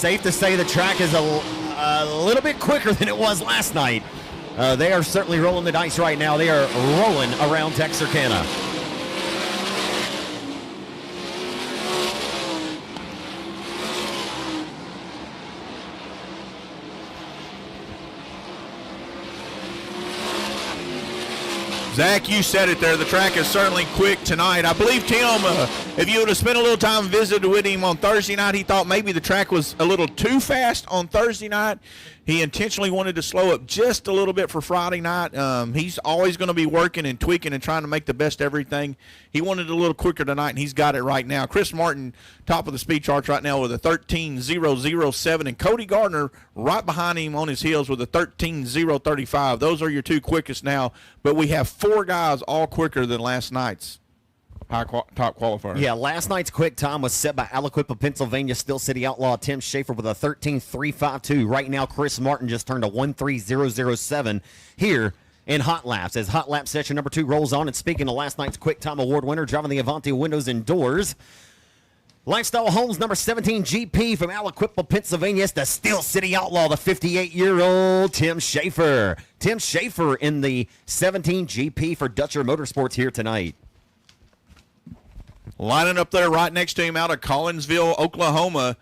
safe to say the track is a little bit quicker than it was last night. They are certainly rolling the dice right now. They are rolling around Texarkana. Zach, you said it there. The track is certainly quick tonight. I believe, Tim, if you would have spent a little time visiting with him on Thursday night, he thought maybe the track was a little too fast on Thursday night. He intentionally wanted to slow up just a little bit for Friday night. He's always going to be working and tweaking and trying to make the best of everything. He wanted it a little quicker tonight, and he's got it right now. Chris Martin, top of the speed charts right now with a 13.007, and Cody Gardner right behind him on his heels with a 13.035. Those are your two quickest now, but we have four guys all quicker than last night's top qualifier. Yeah, last night's quick time was set by Aliquip of Pennsylvania, Steel City Outlaw Tim Schaefer with a 13.352. Right now, Chris Martin just turned a 13.007 here in Hot Laps as Hot Lap session number 2 rolls on. And speaking of last night's quick time award winner, driving the Avanti windows and doors, Lifestyle Homes number 17 GP from Aliquip of Pennsylvania. It's the Steel City Outlaw, the 58-year-old Tim Schaefer. Tim Schaefer in the 17 GP for Dutcher Motorsports here tonight. Lining up there right next to him out of Collinsville, Oklahoma.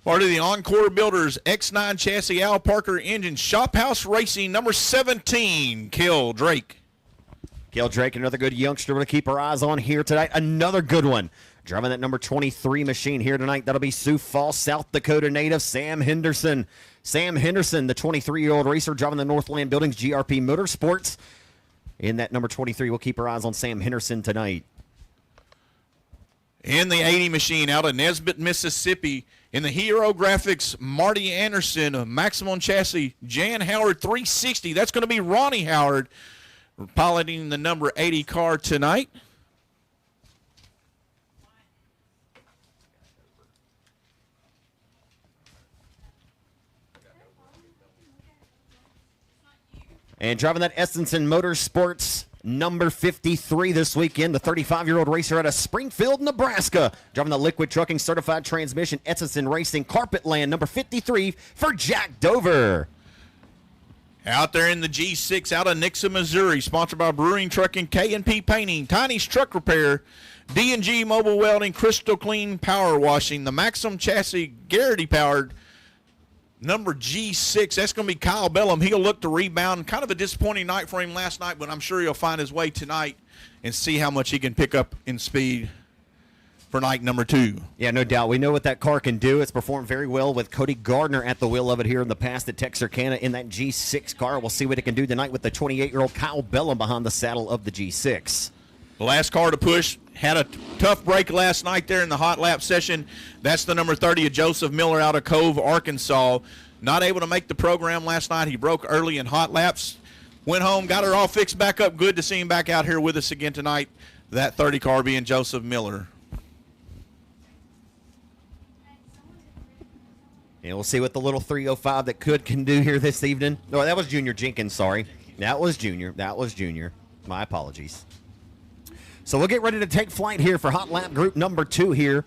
Part of the Encore Builders X9 chassis, Al Parker engine, Shop House Racing, number 17, Cale Drake. Cale Drake, another good youngster to keep our eyes on here tonight. Another good one. Driving that number 23 machine here tonight, that'll be Sioux Falls, South Dakota native Sam Henderson. Sam Henderson, the 23-year-old racer driving the Northland Buildings GRP Motorsports. In that number 23, we'll keep our eyes on Sam Henderson tonight. In the 80 machine out of Nesbitt, Mississippi, in the Hero Graphics, Marty Anderson, Maximum Chassis, Jan Howard 360. That's going to be Ronnie Howard piloting the number 80 car tonight. And driving that Essenson Motorsports number 53 this weekend, the 35-year-old racer out of Springfield, Nebraska. Driving the Liquid Trucking Certified Transmission, Essenson Racing, Carpetland, number 53 for Jack Dover. Out there in the G6 out of Nixa, Missouri, sponsored by Brewing Trucking, K&P Painting, Tiny's Truck Repair, D&G Mobile Welding, Crystal Clean Power Washing, the Maxim Chassis Garrity Powered, number G6, that's going to be Kyle Bellum. He'll look to rebound. Kind of a disappointing night for him last night, but I'm sure he'll find his way tonight and see how much he can pick up in speed for night number 2. Yeah, no doubt. We know what that car can do. It's performed very well with Cody Gardner at the wheel of it here in the past at Texarkana in that G6 car. We'll see what it can do tonight with the 28-year-old Kyle Bellum behind the saddle of the G6. The last car to push had a tough break last night there in the hot lap session. That's the number 30 of Joseph Miller out of Cove, Arkansas. Not able to make the program last night. He broke early in hot laps. Went home, got her all fixed back up. Good to see him back out here with us again tonight. That 30 car being Joseph Miller. And we'll see what the little 305 that can do here this evening. No, that was Junior Jenkins, sorry. That was Junior. My apologies. So we'll get ready to take flight here for Hot Lap Group number 2 here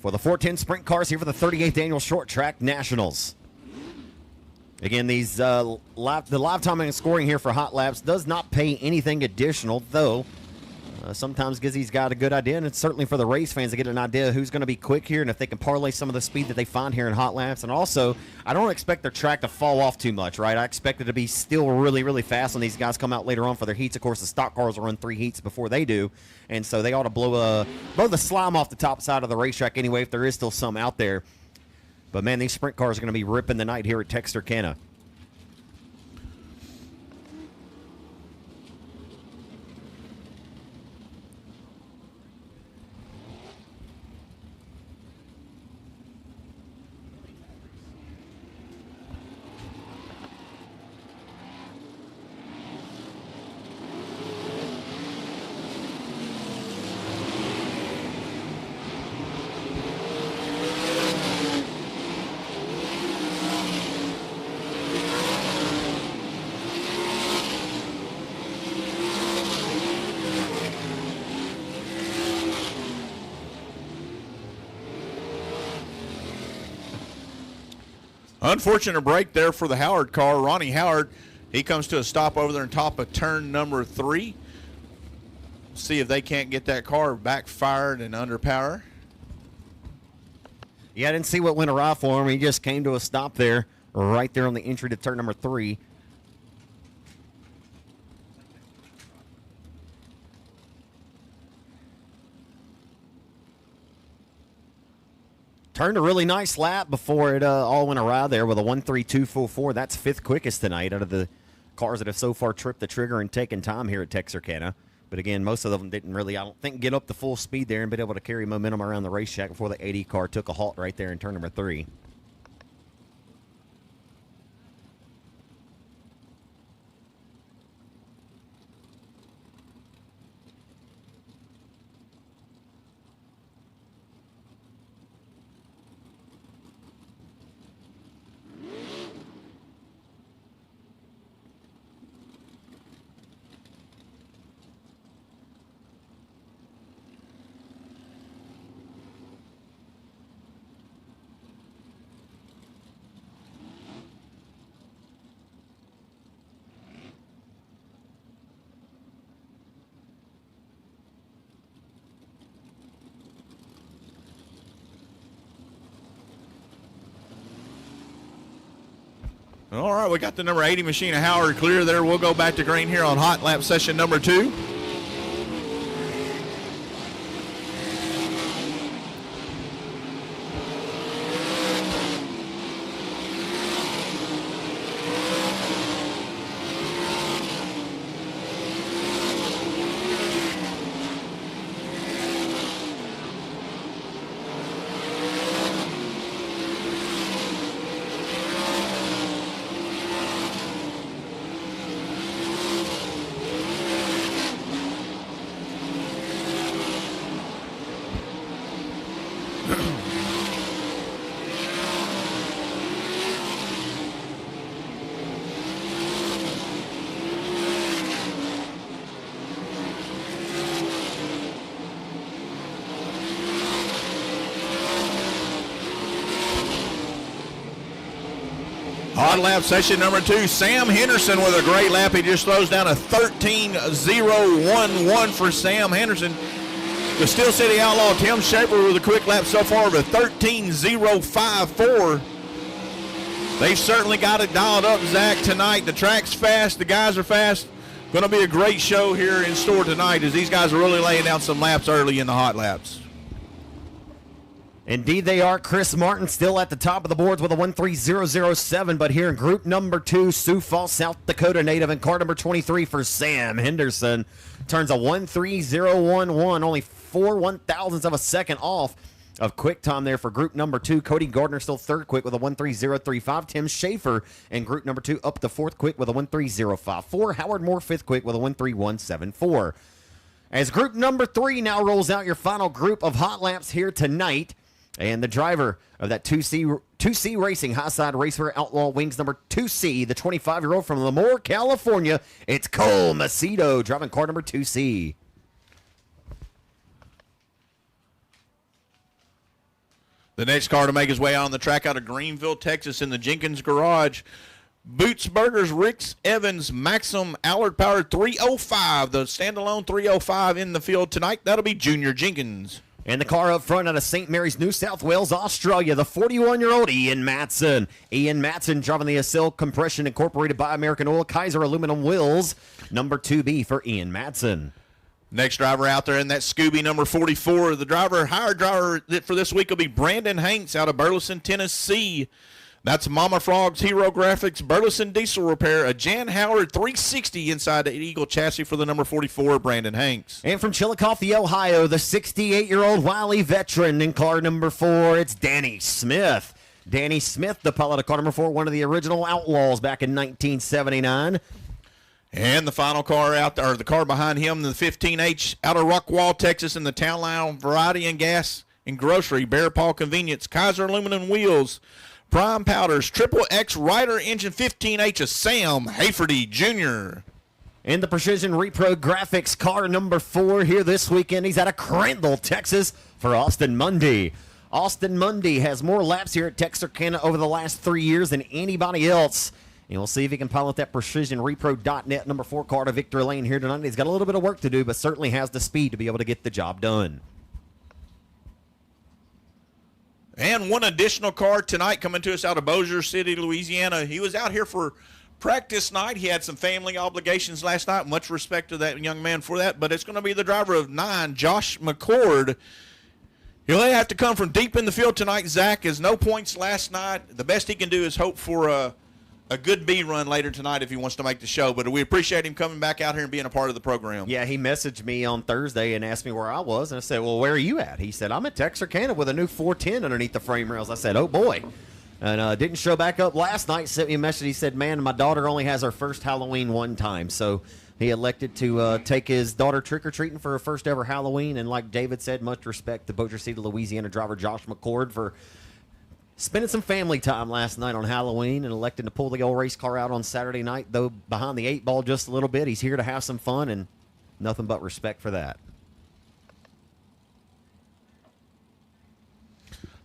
for the 410 Sprint Cars here for the 38th Annual Short Track Nationals. Again, these the live timing and scoring here for Hot Laps does not pay anything additional, though sometimes Gizzy's got a good idea, and it's certainly for the race fans to get an idea who's going to be quick here and if they can parlay some of the speed that they find here in Hot Laps. And also, I don't expect their track to fall off too much, right? I expect it to be still really, really fast when these guys come out later on for their heats. Of course, the stock cars will run 3 heats before they do, and so they ought to blow the slime off the top side of the racetrack anyway, if there is still some out there. But, man, these sprint cars are going to be ripping the night here at Texarkana. Unfortunate break there for the Howard car. Ronnie Howard, he comes to a stop over there on top of turn number 3. See if they can't get that car backfired and under power. Yeah, I didn't see what went awry for him. He just came to a stop there, right there on the entry to turn number 3. Turned a really nice lap before it all went awry there with a 1.3244. That's 5th quickest tonight out of the cars that have so far tripped the trigger and taken time here at Texarkana. But again, most of them didn't really, I don't think, get up to full speed there and been able to carry momentum around the racetrack before the 80 car took a halt right there in turn number 3. All right, we got the number 80 machine of Howard clear there. We'll go back to green here on hot lap session number 2. Hot lap session number 2. Sam Henderson with a great lap. He just throws down a 13.011 for Sam Henderson. The Steel City Outlaw Tim Schaefer with a quick lap so far of a 13.054. They've certainly got it dialed up, Zach, tonight. The track's fast. The guys are fast. Going to be a great show here in store tonight as these guys are really laying down some laps early in the hot laps. Indeed they are. Chris Martin still at the top of the boards with a 1.3007, but here in group number 2, Sioux Falls, South Dakota native, and car number 23 for Sam Henderson turns a 1.3011, only 4/1000ths of a second off of quick time there for group number 2. Cody Gardner still third quick with a 1.3035. Tim Schaefer in group number 2 up to fourth quick with a 1.3054. Howard Moore fifth quick with a 1.3174. As group number 3 now rolls out your final group of hot laps here tonight. And the driver of that 2C Racing High-Side Racer Outlaw Wings number 2C, the 25-year-old from Lemoore, California, it's Cole Macedo driving car number 2C. The next car to make his way out on the track out of Greenville, Texas in the Jenkins Garage. Boots Burgers, Ricks Evans, Maxim Allard Power 305. The standalone 305 in the field tonight. That'll be Junior Jenkins. And the car up front out of St. Mary's, New South Wales, Australia, the 41-year-old Ian Matson. Ian Matson driving the Acel Compression Incorporated by American Oil Kaiser Aluminum Wheels, number 2B for Ian Matson. Next driver out there in that Scooby number 44. The hired driver for this week will be Brandon Hanks out of Burleson, Tennessee. That's Mama Frog's Hero Graphics, Burleson Diesel Repair, a Jan Howard 360 inside the Eagle chassis for the number 44, Brandon Hanks. And from Chillicothe, Ohio, the 68-year-old Wiley veteran in car number 4, it's Danny Smith. Danny Smith, the pilot of car number 4, one of the original Outlaws back in 1979. And the final car out there, or the car behind him, the 15H out of Rockwall, Texas, in the Town Line Variety and Gas and Grocery, Bear Paw Convenience, Kaiser Aluminum Wheels, Prime Powders, Triple X Rider Engine 15H of Sam Haferty Jr. And the Precision Repro Graphics car number 4 here this weekend. He's out of Crandall, Texas for Austin Mundy. Austin Mundy has more laps here at Texarkana over the last 3 years than anybody else. And we'll see if he can pilot that PrecisionRepro.net number 4 car to victory lane here tonight. He's got a little bit of work to do, but certainly has the speed to be able to get the job done. And one additional car tonight coming to us out of Bossier City, Louisiana. He was out here for practice night. He had some family obligations last night. Much respect to that young man for that. But it's going to be the driver of 9, Josh McCord. He'll have to come from deep in the field tonight. Zach has no points last night. The best he can do is hope for a good B run later tonight if he wants to make the show. But we appreciate him coming back out here and being a part of the program. Yeah, he messaged me on Thursday and asked me where I was. And I said, well, where are you at? He said, I'm at Texarkana with a new 410 underneath the frame rails. I said, oh, boy. And didn't show back up last night. Sent me a message. He said, man, my daughter only has her first Halloween one time. So he elected to take his daughter trick-or-treating for her first ever Halloween. And like David said, much respect to Bossier City, Louisiana driver Josh McCord for spending some family time last night on Halloween and electing to pull the old race car out on Saturday night, though behind the 8 ball just a little bit. He's here to have some fun, and nothing but respect for that.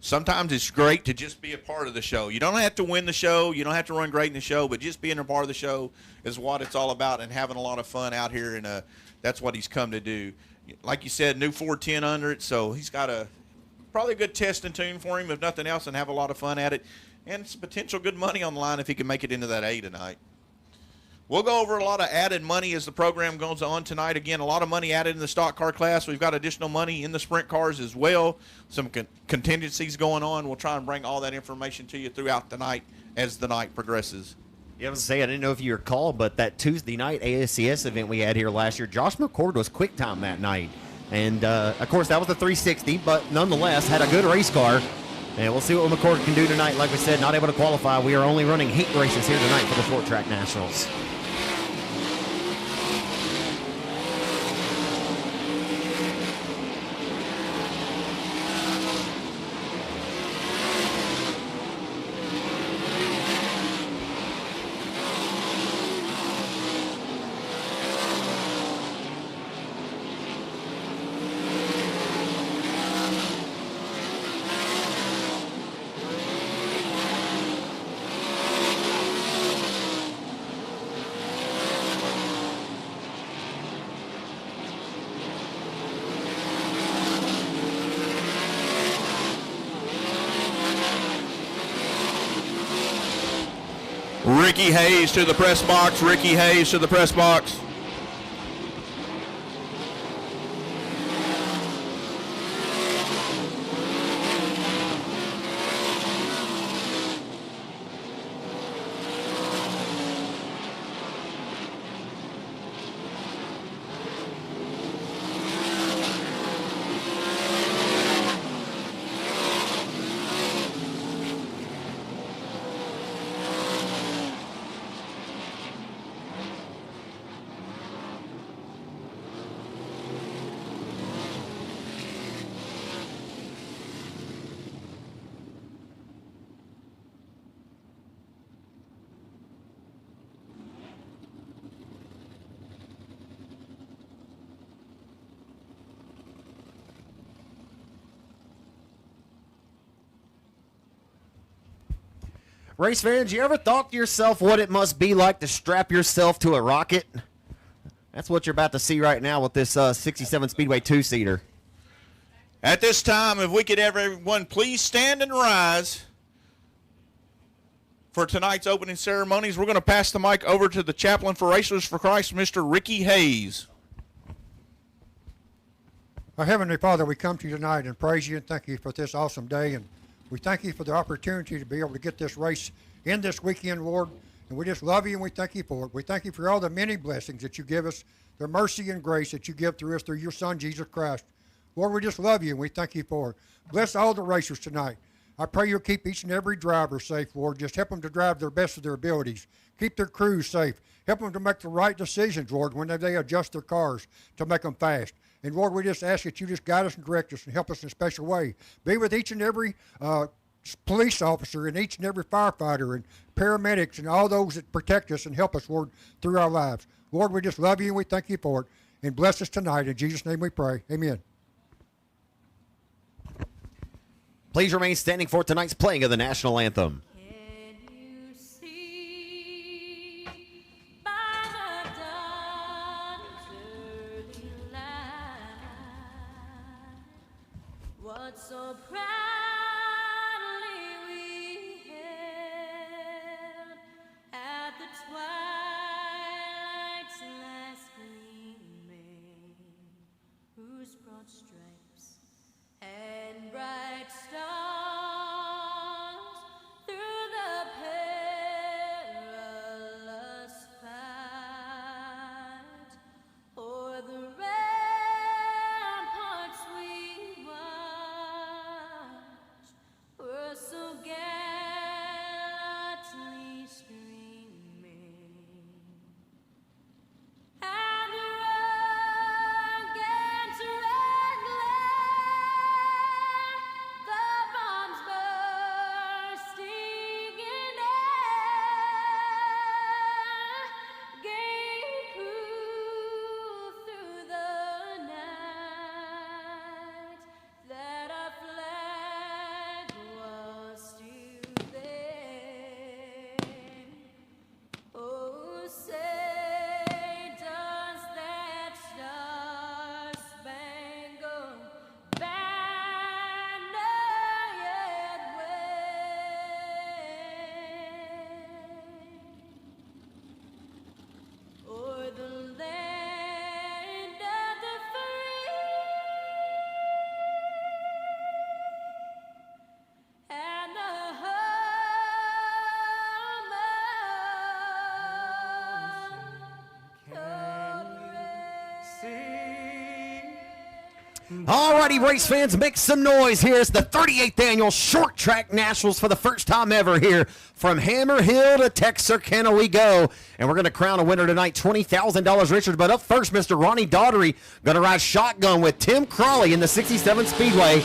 Sometimes it's great to just be a part of the show. You don't have to win the show. You don't have to run great in the show, but just being a part of the show is what it's all about and having a lot of fun out here, and that's what he's come to do. Like you said, new 410 under it, so he's got probably a good test and tune for him, if nothing else, and have a lot of fun at it. And it's potential good money on the line if he can make it into that A tonight. We'll go over a lot of added money as the program goes on tonight. Again, a lot of money added in the stock car class. We've got additional money in the sprint cars as well. Some contingencies going on. We'll try and bring all that information to you throughout the night as the night progresses. Yeah, I was saying, I didn't know if you recall, but that Tuesday night ASCS event we had here last year, Josh McCord was quick time that night. And, of course, that was the 360, but nonetheless had a good race car. And we'll see what McCord can do tonight. Like we said, not able to qualify. We are only running heat races here tonight for the Short Track Nationals. Ricky Hayes to the press box. Ricky Hayes to the press box. Race fans, you ever thought to yourself what it must be like to strap yourself to a rocket? That's what you're about to see right now with this 67 Speedway 2-seater. At this time, if we could have everyone please stand and rise for tonight's opening ceremonies, we're going to pass the mic over to the chaplain for Racers for Christ, Mr. Ricky Hayes. Our Heavenly Father, we come to you tonight and praise you and thank you for this awesome day. And we thank you for the opportunity to be able to get this race in this weekend, Lord. And we just love you and we thank you for it. We thank you for all the many blessings that you give us, the mercy and grace that you give through us through your Son, Jesus Christ. Lord, we just love you and we thank you for it. Bless all the racers tonight. I pray you'll keep each and every driver safe, Lord. Just help them to drive their best of their abilities. Keep their crews safe. Help them to make the right decisions, Lord, when they adjust their cars to make them fast. And, Lord, we just ask that you just guide us and direct us and help us in a special way. Be with each and every police officer and each and every firefighter and paramedics and all those that protect us and help us, Lord, through our lives. Lord, we just love you and we thank you for it. And bless us tonight. In Jesus' name we pray. Amen. Please remain standing for tonight's playing of the national anthem. Can you see by the dawn's early light what so proudly we held at the twilight's last gleaming, whose broad stripes and bright stars through the perilous fight o'er the ramparts we watched were so gallantly streaming. And the rocket's red glare, the bombs bursting in air, gave proof through the night that our flag was still there. Oh, say does that star-spangled banner yet wave o'er the land of the free and the Alrighty, race fans, make some noise. Here's the 38th annual Short Track Nationals for the first time ever here. From Hammer Hill to Texarkana we go. And we're going to crown a winner tonight, $20,000, Richard. But up first, Mr. Ronnie Daughtery going to ride shotgun with Tim Crawley in the 67 Speedway.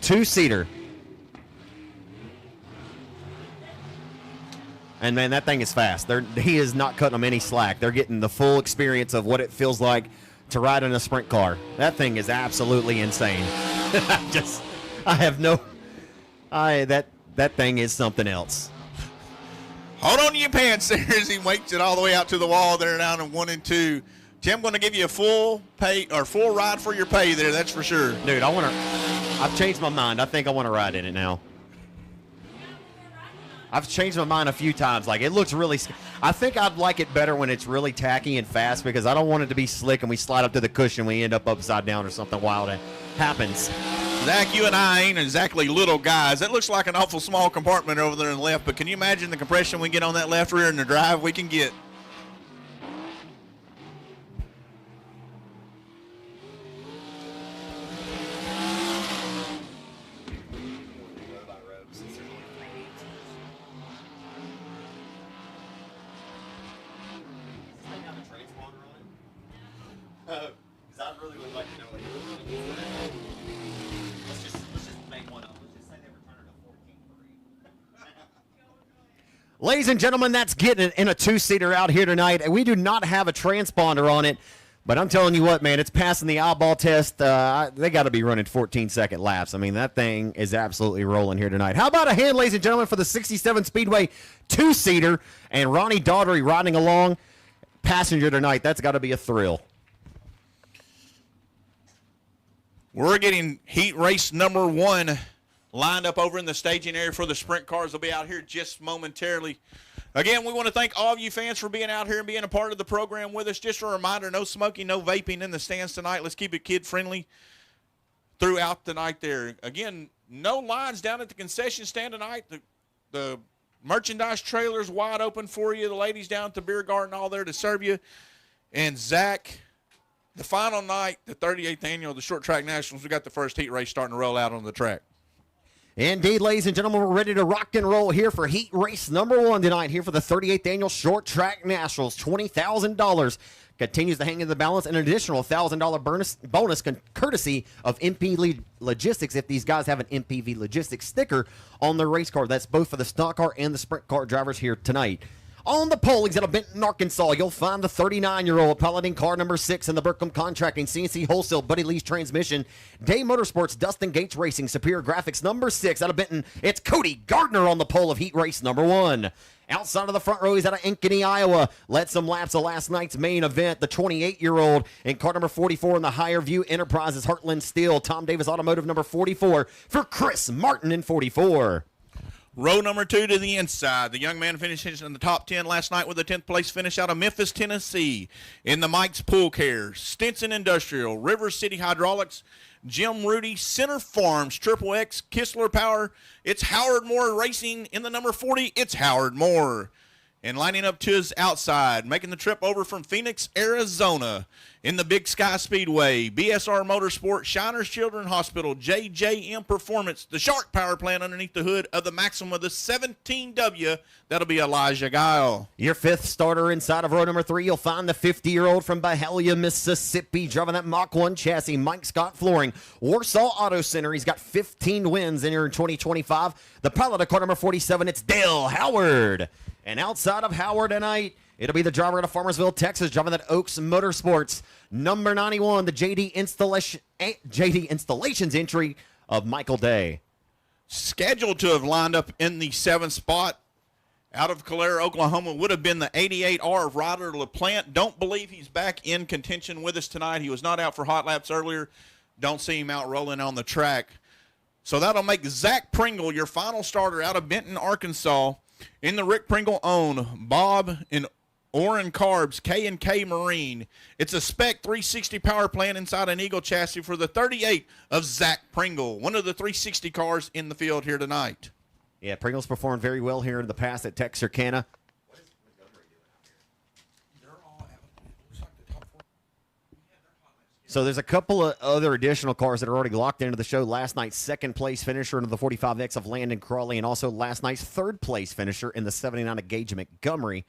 Two-seater. And, man, that thing is fast. He is not cutting them any slack. They're getting the full experience of what it feels like to ride in a sprint car. That thing is absolutely insane. That thing is something else. Hold on to your pants there as he wakes it all the way out to the wall there down in 1 and 2. Tim going to give you a full pay or full ride for your pay there, that's for sure. Dude, I've changed my mind. I think I want to ride in it now. I've changed my mind a few times. Like, it looks really I think I'd like it better when it's really tacky and fast because I don't want it to be slick and we slide up to the cushion, we end up upside down or something wild happens. Zach, you and I ain't exactly little guys. That looks like an awful small compartment over there in the left, but can you imagine the compression we get on that left rear and the drive we can get? I really would like to know what let's just make one up. Let's just say they return it to 14-3. Ladies and gentlemen, that's getting it in a two-seater out here tonight. And we do not have a transponder on it, but I'm telling you what, man, it's passing the eyeball test. They got to be running 14-second laps. I mean, that thing is absolutely rolling here tonight. How about a hand, ladies and gentlemen, for the 67 Speedway two-seater and Ronnie Daughtery riding along passenger tonight? That's got to be a thrill. We're getting heat race number 1 lined up over in the staging area for the sprint cars. They'll be out here just momentarily. Again, we want to thank all of you fans for being out here and being a part of the program with us. Just a reminder, no smoking, no vaping in the stands tonight. Let's keep it kid-friendly throughout the night there. Again, no lines down at the concession stand tonight. The merchandise trailer's wide open for you. The ladies down at the beer garden all there to serve you. And Zach, the final night, the 38th annual of the Short Track Nationals, we got the first heat race starting to roll out on the track. Indeed, ladies and gentlemen, we're ready to rock and roll here for heat race number 1 tonight here for the 38th annual Short Track Nationals. $20,000 continues to hang in the balance, and an additional $1,000 bonus courtesy of MP Logistics if these guys have an MPV Logistics sticker on their race car. That's both for the stock car and the sprint car drivers here tonight. On the polings out of Benton, Arkansas, you'll find the 39-year-old piloting car number 6 in the Burkham Contracting, CNC Wholesale, Buddy Lee's Transmission, Day Motorsports, Dustin Gates Racing, Superior Graphics number 6 out of Benton. It's Cody Gardner on the pole of heat race number 1. Outside of the front row, he's out of Ankeny, Iowa. Led some laps of last night's main event. The 28-year-old in car number 44 in the Higher View Enterprises Heartland Steel. Tom Davis Automotive number 44 for Chris Martin in 44. Row number 2 to the inside. The young man finishes in the top 10 last night with a 10th place finish out of Memphis, Tennessee. In the Mike's Pool Care, Stinson Industrial, River City Hydraulics, Jim Rudy, Center Farms, Triple X, Kistler Power. It's Howard Moore Racing in the number 40. It's Howard Moore. And lining up to his outside, making the trip over from Phoenix, Arizona, in the Big Sky Speedway, BSR Motorsport, Shiners Children's Hospital, JJM Performance, the Shark Power Plant underneath the hood of the Maxima, the 17W. That'll be Elijah Guile. Your 5th starter inside of row number 3, you'll find the 50-year-old from Byhalia, Mississippi, driving that Mach 1 chassis, Mike Scott Flooring. Warsaw Auto Center, he's got 15 wins in here in 2025. The pilot of car number 47, it's Dale Howard. And outside of Howard tonight, it'll be the driver out of Farmersville, Texas, driving that Oaks Motorsports. Number 91, the JD Installations entry of Michael Day. Scheduled to have lined up in the 7th spot out of Calera, Oklahoma, would have been the 88R of Ryder LaPlante. Don't believe he's back in contention with us tonight. He was not out for hot laps earlier. Don't see him out rolling on the track. So that'll make Zach Pringle your final starter out of Benton, Arkansas. In the Rick Pringle own Bob and Orrin Carbs K&K Marine. It's a spec 360 power plant inside an Eagle chassis for the 38 of Zach Pringle, one of the 360 cars in the field here tonight. Yeah, Pringle's performed very well here in the past at Texarkana. So there's a couple of other additional cars that are already locked into the show. Last night's 2nd place finisher into the 45X of Landon Crawley, and also last night's 3rd place finisher in the 79 of Gage Montgomery,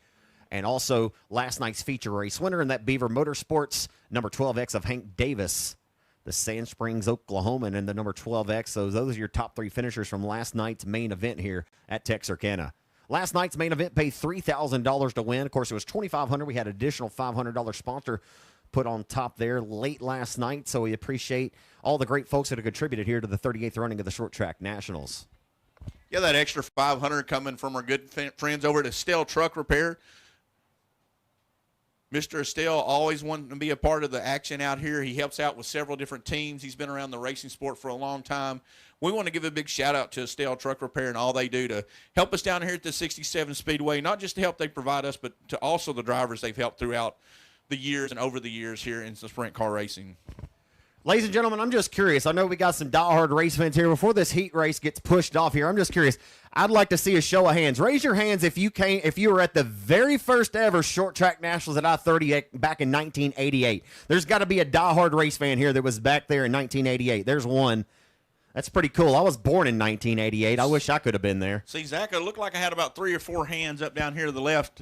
and also last night's feature race winner in that Beaver Motorsports number 12X of Hank Davis, the Sand Springs, Oklahoman, and the number 12X. So those are your top 3 finishers from last night's main event here at Texarkana. Last night's main event paid $3,000 to win. Of course, it was $2,500. We had additional $500 sponsor put on top there late last night, so we appreciate all the great folks that have contributed here to the 38th running of the Short Track Nationals. Yeah, that extra $500 coming from our good friends over at Estelle Truck Repair. Mr. Estelle always wanting to be a part of the action out here. He helps out with several different teams. He's been around the racing sport for a long time. We want to give a big shout-out to Estelle Truck Repair and all they do to help us down here at the 67 Speedway, not just the help they provide us, but to also the drivers they've helped throughout the years and over the years here in the sprint car racing. Ladies and gentlemen, I'm just curious. I know we got some diehard race fans here. Before this heat race gets pushed off here, I'm just curious. I'd like to see a show of hands. Raise your hands if you were at the very first ever Short Track Nationals at I-30 back in 1988. There's got to be a diehard race fan here that was back there in 1988. There's one. That's pretty cool. I was born in 1988. I wish I could have been there. See, Zach, it looked like I had about 3 or 4 hands up down here to the left.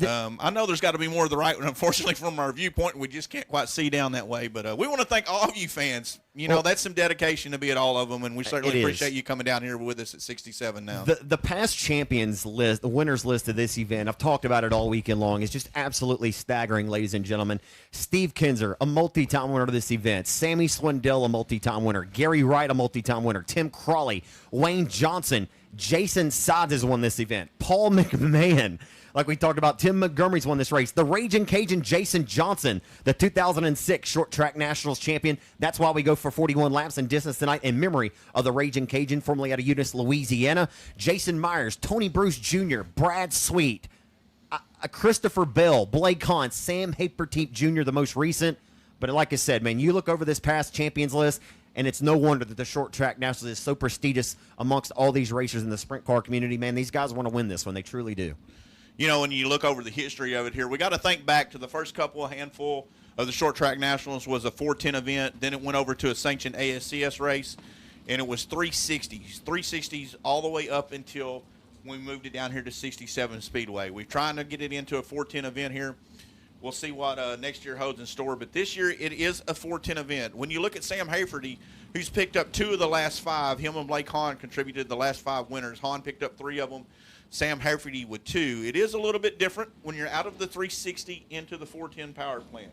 I know there's got to be more to the right, and unfortunately, from our viewpoint, we just can't quite see down that way. But we want to thank all of you fans. You know, that's some dedication to be at all of them, and we certainly appreciate you coming down here with us at 67 now. The past champions list, the winners list of this event, I've talked about it all weekend long, is just absolutely staggering, ladies and gentlemen. Steve Kinzer, a multi-time winner of this event. Sammy Swindell, a multi-time winner. Gary Wright, a multi-time winner. Tim Crawley, Wayne Johnson, Jason Sides has won this event. Paul McMahon, like we talked about, Tim Montgomery's won this race. The Raging Cajun Jason Johnson, the 2006 Short Track Nationals champion. That's why we go for 41 laps in distance tonight in memory of the Raging Cajun, formerly out of Eunice, Louisiana. Jason Myers, Tony Bruce Jr., Brad Sweet, Christopher Bell, Blake Hahn, Sam Haperteep Jr., the most recent. But like I said, man, you look over this past champions list, and it's no wonder that the Short Track Nationals is so prestigious amongst all these racers in the sprint car community. Man, these guys want to win this one. They truly do. You know, when you look over the history of it here, we got to think back to the first handful of the Short Track Nationals was a 410 event. Then it went over to a sanctioned ASCS race, and it was 360s all the way up until we moved it down here to 67 Speedway. We're trying to get it into a 410 event here. We'll see what next year holds in store. But this year, it is a 410 event. When you look at Sam Haferty, who's picked up 2 of the last 5, him and Blake Hahn contributed the last 5 winners. Hahn picked up 3 of them. Sam Haferty with 2. It is a little bit different when you're out of the 360 into the 410 power plant.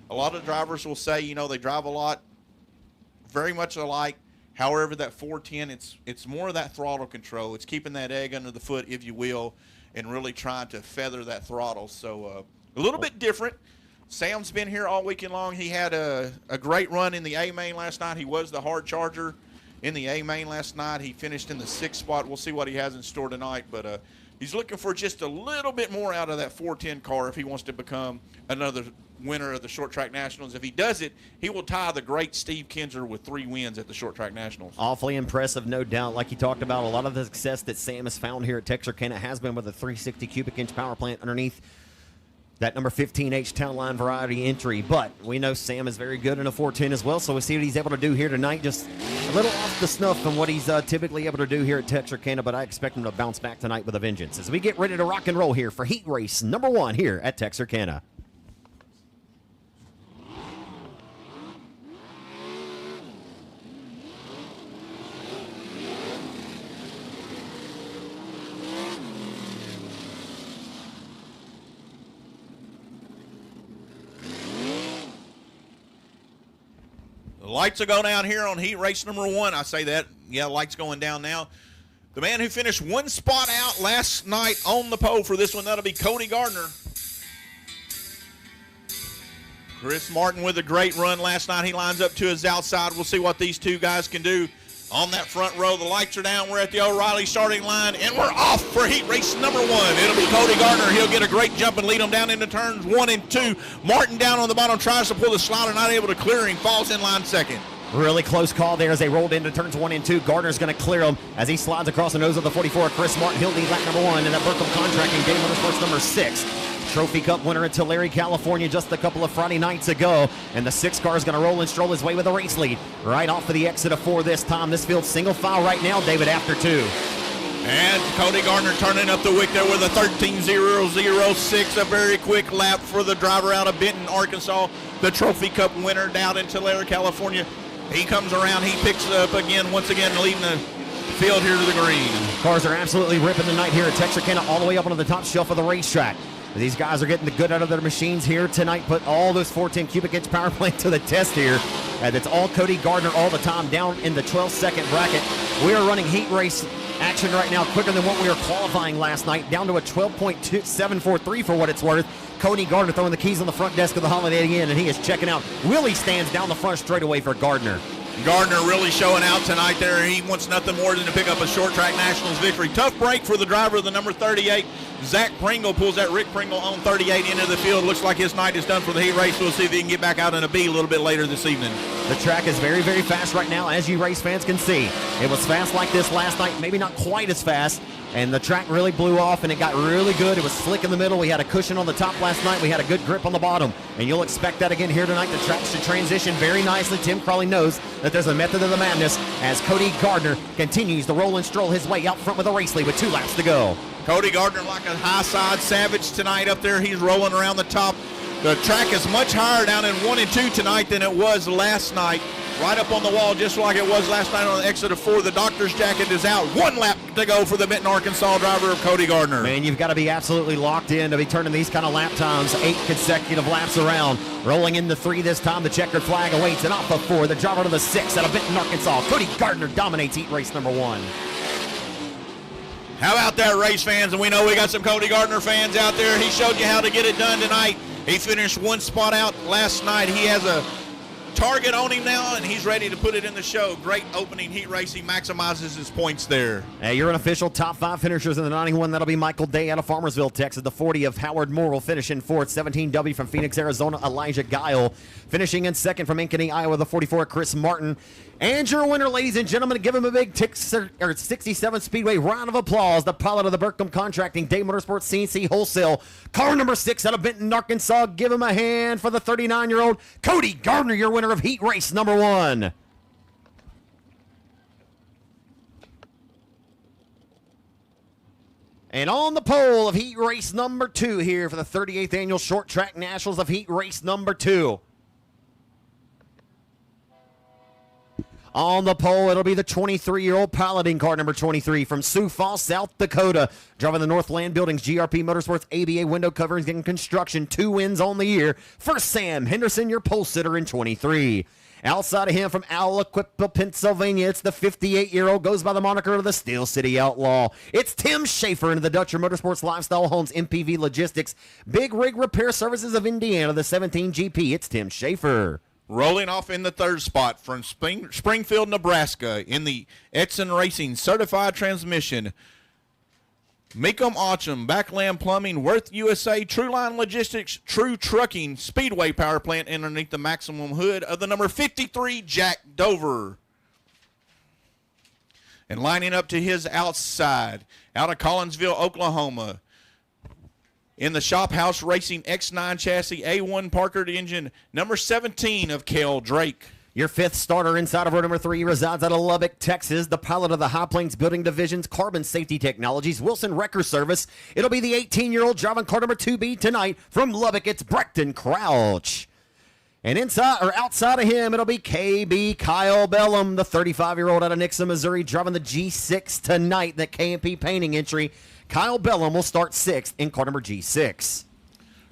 A lot of drivers will say, you know, they drive a lot, very much alike. However, that 410, it's more of that throttle control. It's keeping that egg under the foot, if you will, and really trying to feather that throttle. So a little bit different. Sam's been here all weekend long. He had a great run in the A main last night. He was the hard charger in the A main last night. He finished in the 6th spot. We'll see what he has in store tonight, but he's looking for just a little bit more out of that 410 car if he wants to become another winner of the Short Track Nationals. If he does it, he will tie the great Steve Kinzer with 3 wins at the Short Track Nationals. Awfully impressive, no doubt. Like you talked about, a lot of the success that Sam has found here at Texarkana has been with a 360 cubic inch power plant underneath that number 15H Town Line Variety entry. But we know Sam is very good in a 410 as well, so we'll see what he's able to do here tonight. Just a little off the snuff from what he's typically able to do here at Texarkana, but I expect him to bounce back tonight with a vengeance as we get ready to rock and roll here for heat race number 1 here at Texarkana. The lights will go down here on heat race number 1. I say that. Yeah, lights going down now. The man who finished 1 spot out last night on the pole for this one, that'll be Cody Gardner. Chris Martin with a great run last night. He lines up to his outside. We'll see what these 2 guys can do on that front row. The lights are down. We're at the O'Reilly starting line, and we're off for heat race number 1. It'll be Cody Gardner. He'll get a great jump and lead them down into turns 1 and 2. Martin down on the bottom, tries to pull the slider, not able to clear him, falls in line second. Really close call there as they rolled into turns 1 and 2. Gardner's going to clear him as he slides across the nose of the 44. Chris Martin, he'll lead lap number 1 in that Burkham Contracting Day Motorsports number 6. Trophy Cup winner at Tulare, California just a couple of Friday nights ago. And the 6 car is going to roll and stroll his way with a race lead. Right off of the exit of 4 this time. This field's single file right now, David, after 2. And Cody Gardner turning up the wick there with a 13.006, a very quick lap for the driver out of Benton, Arkansas, the Trophy Cup winner down in Tulare, California. He comes around, he picks it up again, once again leading the field here to the green. Cars are absolutely ripping tonight here at Texarkana, all the way up onto the top shelf of the racetrack. These guys are getting the good out of their machines here tonight. Put all those 410 cubic inch power plant to the test here. And it's all Cody Gardner all the time down in the 12-second bracket. We are running heat race action right now quicker than what we were qualifying last night, down to a 12.743 for what it's worth. Cody Gardner throwing the keys on the front desk of the Holiday Inn, and he is checking out. Willie stands down the front straightaway for Gardner. Gardner really showing out tonight there. He wants nothing more than to pick up a Short Track Nationals victory. Tough break for the driver of the number 38. Zach Pringle pulls that Rick Pringle on 38 into the field. Looks like his night is done for the heat race. We'll see if he can get back out in a B a little bit later this evening. The track is very, very fast right now, as you race fans can see. It was fast like this last night, maybe not quite as fast. And the track really blew off, and it got really good. It was slick in the middle. We had a cushion on the top last night. We had a good grip on the bottom. And you'll expect that again here tonight. The track should transition very nicely. Tim Crawley knows that there's a method of the madness as Cody Gardner continues to roll and stroll his way out front with a race lead with 2 laps to go. Cody Gardner like a high side savage tonight up there. He's rolling around the top. The track is much higher down in 1 and 2 tonight than it was last night. Right up on the wall, just like it was last night on the exit of 4. The doctor's jacket is out. 1 lap to go for the Benton, Arkansas driver of Cody Gardner. Man, you've got to be absolutely locked in to be turning these kind of lap times. 8 consecutive laps around. Rolling into 3 this time. The checkered flag awaits. And off of 4, the driver to the 6 out of Benton, Arkansas. Cody Gardner dominates heat race number 1. How about that, race fans? And we know we got some Cody Gardner fans out there. He showed you how to get it done tonight. He finished 1 spot out last night. He has a target on him now, and he's ready to put it in the show. Great opening heat race. He maximizes his points there. Hey, you're an official top 5 finishers in the 91. That'll be Michael Day out of Farmersville, Texas. The 40 of Howard Moore will finish in 4th. 17W from Phoenix, Arizona, Elijah Guile. Finishing in 2nd from Ankeny, Iowa, the 44, Chris Martin. And your winner, ladies and gentlemen, give him a big 67 Speedway round of applause. The pilot of the Burkham Contracting Day Motorsports CNC Wholesale, car number 6 out of Benton, Arkansas. Give him a hand for the 39-year-old Cody Gardner, your winner of heat race number 1. And on the pole of heat race number 2 here for the 38th annual Short Track Nationals of heat race number 2. On the pole, it'll be the 23-year-old piloting car number 23 from Sioux Falls, South Dakota. Driving the Northland Buildings GRP Motorsports ABA window coverings and construction. 2 wins on the year for Sam Henderson, your pole sitter in 23. Outside of him from Aliquippa, Pennsylvania, it's the 58-year-old, goes by the moniker of the Steel City Outlaw. It's Tim Schaefer into the Dutcher Motorsports Lifestyle Homes MPV Logistics Big Rig Repair Services of Indiana, the 17 GP. It's Tim Schaefer. Rolling off in the 3rd spot from Springfield, Nebraska, in the Edson Racing Certified Transmission, Meekum Auchum, Backland Plumbing, Worth USA, True Line Logistics, True Trucking, Speedway Power Plant, underneath the maximum hood of the number 53, Jack Dover. And lining up to his outside, out of Collinsville, Oklahoma, in the Shop House Racing X9 chassis, A1 Parker engine, number 17 of Cale Drake. Your 5th starter inside of row number 3 resides out of Lubbock, Texas. The pilot of the High Plains Building Division's Carbon Safety Technologies, Wilson Wrecker Service. It'll be the 18-year-old driving car number 2B tonight from Lubbock. It's Brecton Crouch. And inside or outside of him, it'll be KB Kyle Bellum, the 35-year-old out of Nixa, Missouri, driving the G6 tonight, that K&P painting entry. Kyle Bellum will start 6th in car number G6.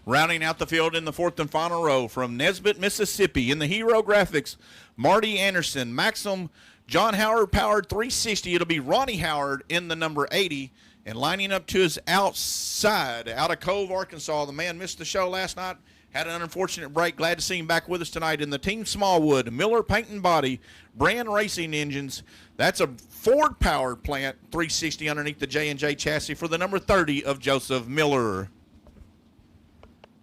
Rounding out the field in the 4th and final row from Nesbitt, Mississippi, in the Hero Graphics, Marty Anderson, Maxim John Howard powered 360. It'll be Ronnie Howard in the number 80. And lining up to his outside, out of Cove, Arkansas, the man missed the show last night, had an unfortunate break. Glad to see him back with us tonight in the Team Smallwood, Miller Paint and Body, Brand Racing Engines. That's a Ford-powered plant, 360 underneath the J&J chassis for the number 30 of Joseph Miller.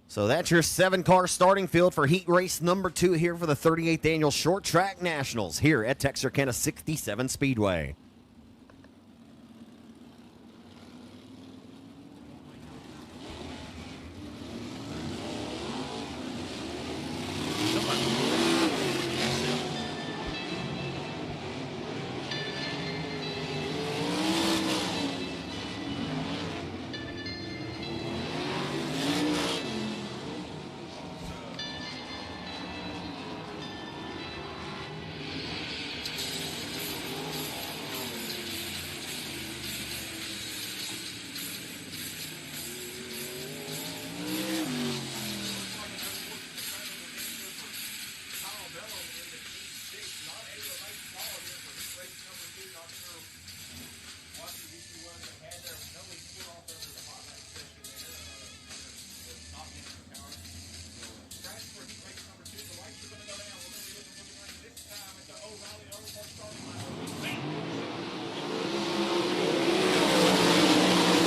So that's your 7-car starting field for heat race number 2 here for the 38th annual Short Track Nationals here at Texarkana 67 Speedway.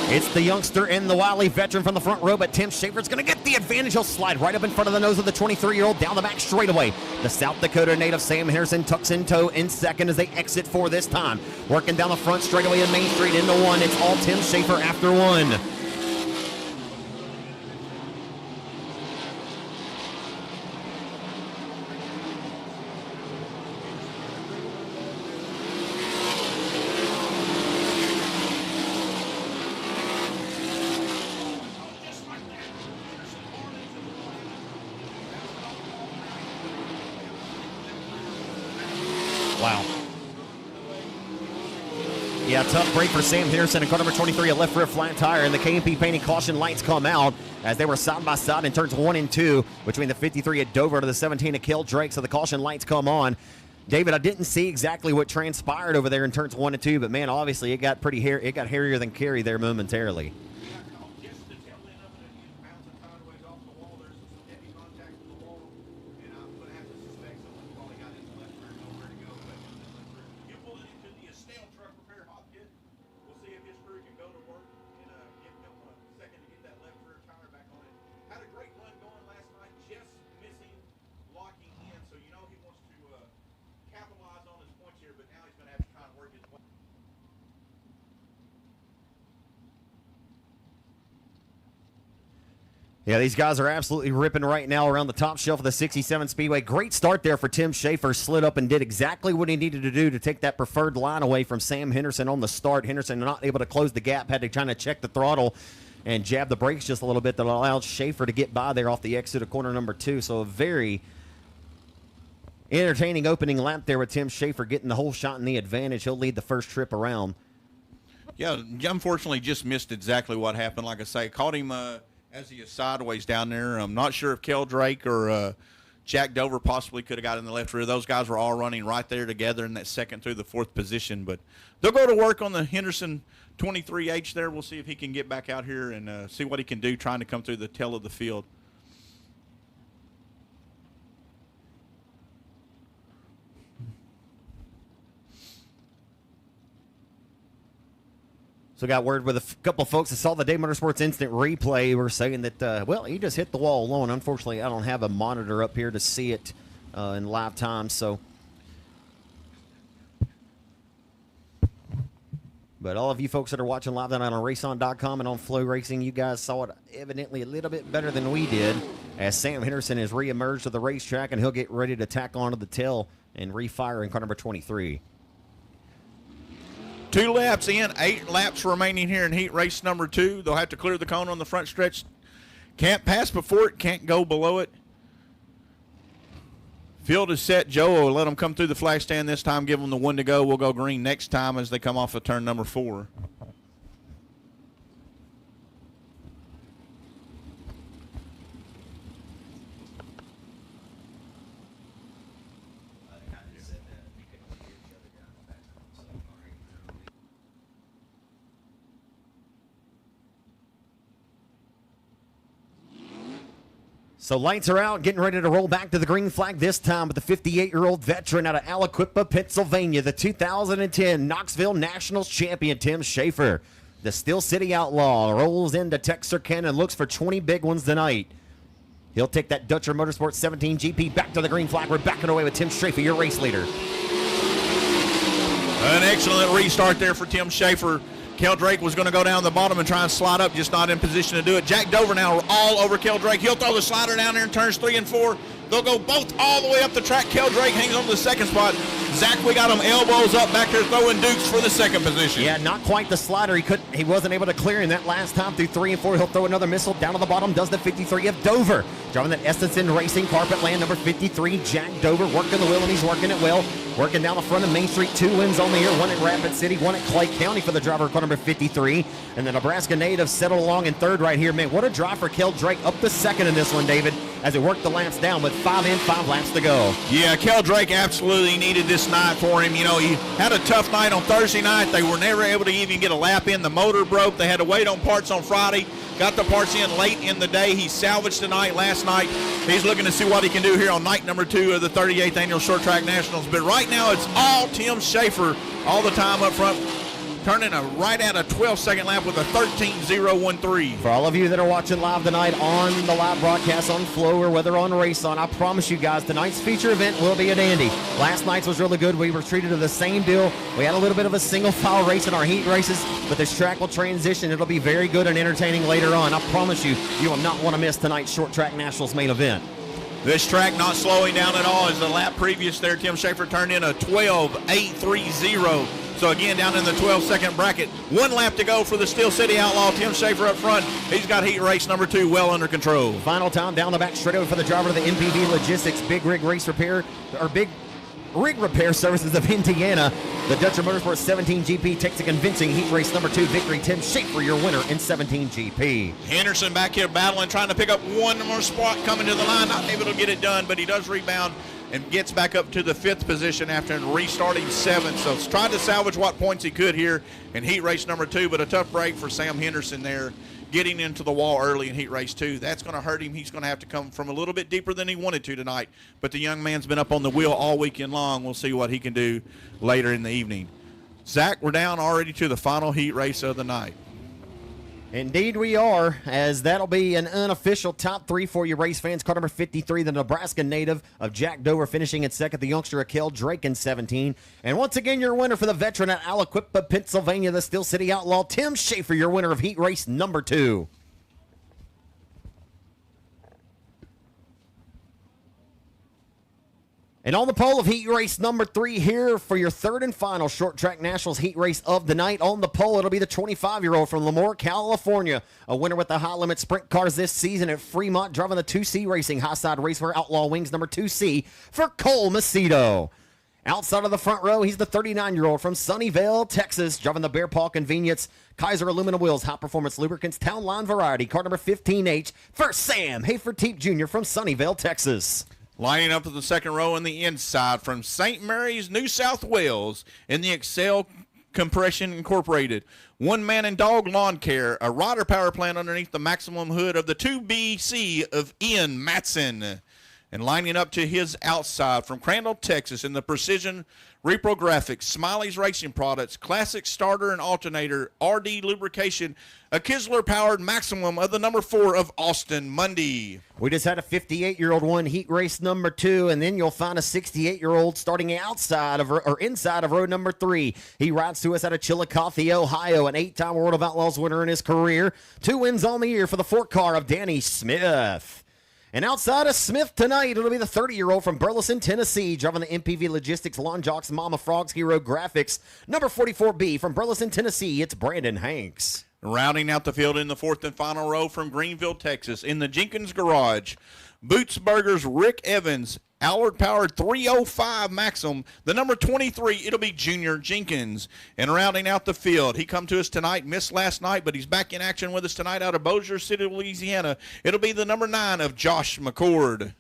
It's the youngster and the wily veteran from the front row, but Tim Schaefer's going to get the advantage. He'll slide right up in front of the nose of the 23-year-old down the back straightaway. The South Dakota native Sam Henderson tucks in tow in second as they exit for this time. Working down the front straightaway in Main Street into 1. It's all Tim Schaefer after 1. Wow. Yeah, tough break for Sam Henderson and car number 23, a left rear flat tire, and the K&P painting caution lights come out as they were side by side in turns 1 and 2 between the 53 at Dover to the 17 at Cale Drake, so the caution lights come on. David, I didn't see exactly what transpired over there in turns 1 and 2, but man, obviously it got it got hairier than Kerry there momentarily. Yeah, these guys are absolutely ripping right now around the top shelf of the 67 Speedway. Great start there for Tim Schaefer. Slid up and did exactly what he needed to do to take that preferred line away from Sam Henderson on the start. Henderson not able to close the gap, had to kind of check the throttle and jab the brakes just a little bit that allowed Schaefer to get by there off the exit of corner number 2. So a very entertaining opening lap there with Tim Schaefer getting the whole shot in the advantage. He'll lead the first trip around. Yeah, unfortunately just missed exactly what happened. Like I say, caught him as he is sideways down there. I'm not sure if Kel Drake or Jack Dover possibly could have got in the left rear. Those guys were all running right there together in that second through the 4th position. But they'll go to work on the Henderson 23H there. We'll see if he can get back out here and see what he can do trying to come through the tail of the field. So got word with a couple of folks that saw the Day Motorsports instant replay. Were saying that, well, he just hit the wall alone. Unfortunately, I don't have a monitor up here to see it in live time. So, but all of you folks that are watching live tonight on raceon.com and on FloRacing, you guys saw it evidently a little bit better than we did as Sam Henderson has reemerged to the racetrack, and he'll get ready to tack onto the tail and refire in car number 23. 2 laps in, 8 laps remaining here in heat race number 2. They'll have to clear the cone on the front stretch. Can't pass before it, can't go below it. Field is set. Joe will let them come through the flag stand this time, give them the 1 to go. We'll go green next time as they come off of turn number 4. So lights are out, getting ready to roll back to the green flag this time with the 58-year-old veteran out of Aliquippa, Pennsylvania, the 2010 Knoxville Nationals champion, Tim Schaefer. The Steel City Outlaw rolls into Texarkana and looks for 20 big ones tonight. He'll take that Dutcher Motorsports 17 GP back to the green flag. We're backing away with Tim Schaefer, your race leader. An excellent restart there for Tim Schaefer. Kel Drake was going to go down the bottom and try and slide up, just not in position to do it. Jack Dover now all over Kel Drake. He'll throw the slider down there in turns 3 and 4. They'll go both all the way up the track. Kel Drake hangs on to the second spot. Zach, we got him elbows up back there throwing dukes for the second position. Yeah, not quite the slider. He wasn't able to clear in that last time through 3 and 4. He'll throw another missile down to the bottom. Does the 53 of Dover. Driving that Essenson Racing Carpet Land number 53. Jack Dover working the wheel, and he's working it well. Working down the front of Main Street. 2 wins on the year. 1 at Rapid City, 1 at Clay County for the driver, car number 53. And the Nebraska native settled along in 3rd right here. Man, what a drive for Kel Drake up to 2nd in this one, David, as he worked the laps down with 5 in, 5 laps to go. Yeah, Kel Drake absolutely needed this night for him. You know, he had a tough night on Thursday night. They were never able to even get a lap in. The motor broke. They had to wait on parts on Friday. Got the parts in late in the day. He salvaged the night last night. He's looking to see what he can do here on night number 2 of the 38th Annual Short Track Nationals. But right now, it's all Tim Schaefer all the time up front, turning right at a 12-second lap with a 13.013. For all of you that are watching live tonight on the live broadcast on Flow or whether on Race On, I promise you guys, tonight's feature event will be a dandy. Last night's was really good. We were treated to the same deal. We had a little bit of a single file race in our heat races, but this track will transition. It'll be very good and entertaining later on. I promise you, you will not want to miss tonight's Short Track Nationals main event. This track not slowing down at all. As the lap previous there, Tim Schaefer turned in a 12.830. So again, down in the 12-second bracket. 1 lap to go for the Steel City Outlaw. Tim Schaefer up front. He's got heat race number 2 well under control. Final time down the back straightaway for the driver of the MPV Logistics Big Rig Race Repair, or Big Rig Repair Services of Indiana. The Dutcher Motorsports 17 GP takes a convincing heat race number 2 victory. Tim Schaefer, your winner in 17 GP. Henderson back here battling, trying to pick up one more spot coming to the line. Not able to get it done, but he does rebound and gets back up to the 5th position after restarting 7th. So he's trying to salvage what points he could here in heat race number 2, but a tough break for Sam Henderson there, getting into the wall early in heat race 2. That's going to hurt him. He's going to have to come from a little bit deeper than he wanted to tonight, but the young man's been up on the wheel all weekend long. We'll see what he can do later in the evening. Zach, we're down already to the final heat race of the night. Indeed we are, as that'll be an unofficial top 3 for you race fans. Car number 53, the Nebraska native of Jack Dover, finishing in 2nd, the youngster Kel Drake in 17. And once again, your winner for the veteran at Aliquippa, Pennsylvania, the Steel City Outlaw, Tim Schaefer, your winner of heat race number 2. And on the pole of heat race number 3 here for your third and final short track nationals heat race of the night. On the pole, it'll be the 25-year-old from Lemoore, California, a winner with the high limit sprint cars this season at Fremont, driving the 2C Racing High Side Raceway Outlaw Wings number 2C for Cole Macedo. Outside of the front row, he's the 39-year-old from Sunnyvale, Texas, driving the Bear Paw Convenience Kaiser Aluminum Wheels High Performance Lubricants Town Line Variety, car number 15H for Sam Haferteep Jr. from Sunnyvale, Texas. Lining up to the second row on the inside from St. Mary's, New South Wales, in the Excel Compression Incorporated. One man and dog lawn care, a rider power plant underneath the maximum hood of the 2BC of Ian Matson. And lining up to his outside from Crandall, Texas, in the Precision Reprographics, Smiley's Racing Products, Classic Starter and Alternator, RD Lubrication, a Kisler-powered Maximum of the number 4 of Austin Mundy. We just had a 58-year-old one heat race number 2, and then you'll find a 68-year-old starting outside of or inside of row number 3. He rides to us out of Chillicothe, Ohio, an 8-time World of Outlaws winner in his career. 2 wins on the year for the 4 car of Danny Smith. And outside of Smith tonight, it'll be the 30-year-old from Burleson, Tennessee, driving the MPV Logistics Lawn Jocks Mama Frogs Hero Graphics. Number 44B from Burleson, Tennessee, it's Brandon Hanks. Rounding out the field in the fourth and final row from Greenville, Texas, in the Jenkins Garage, Boots Burgers Rick Evans, Allard-powered 305 Maxim, the number 23, it'll be Junior Jenkins. And rounding out the field, he come to us tonight, missed last night, but he's back in action with us tonight out of Bossier City, Louisiana. It'll be the number 9 of Josh McCord.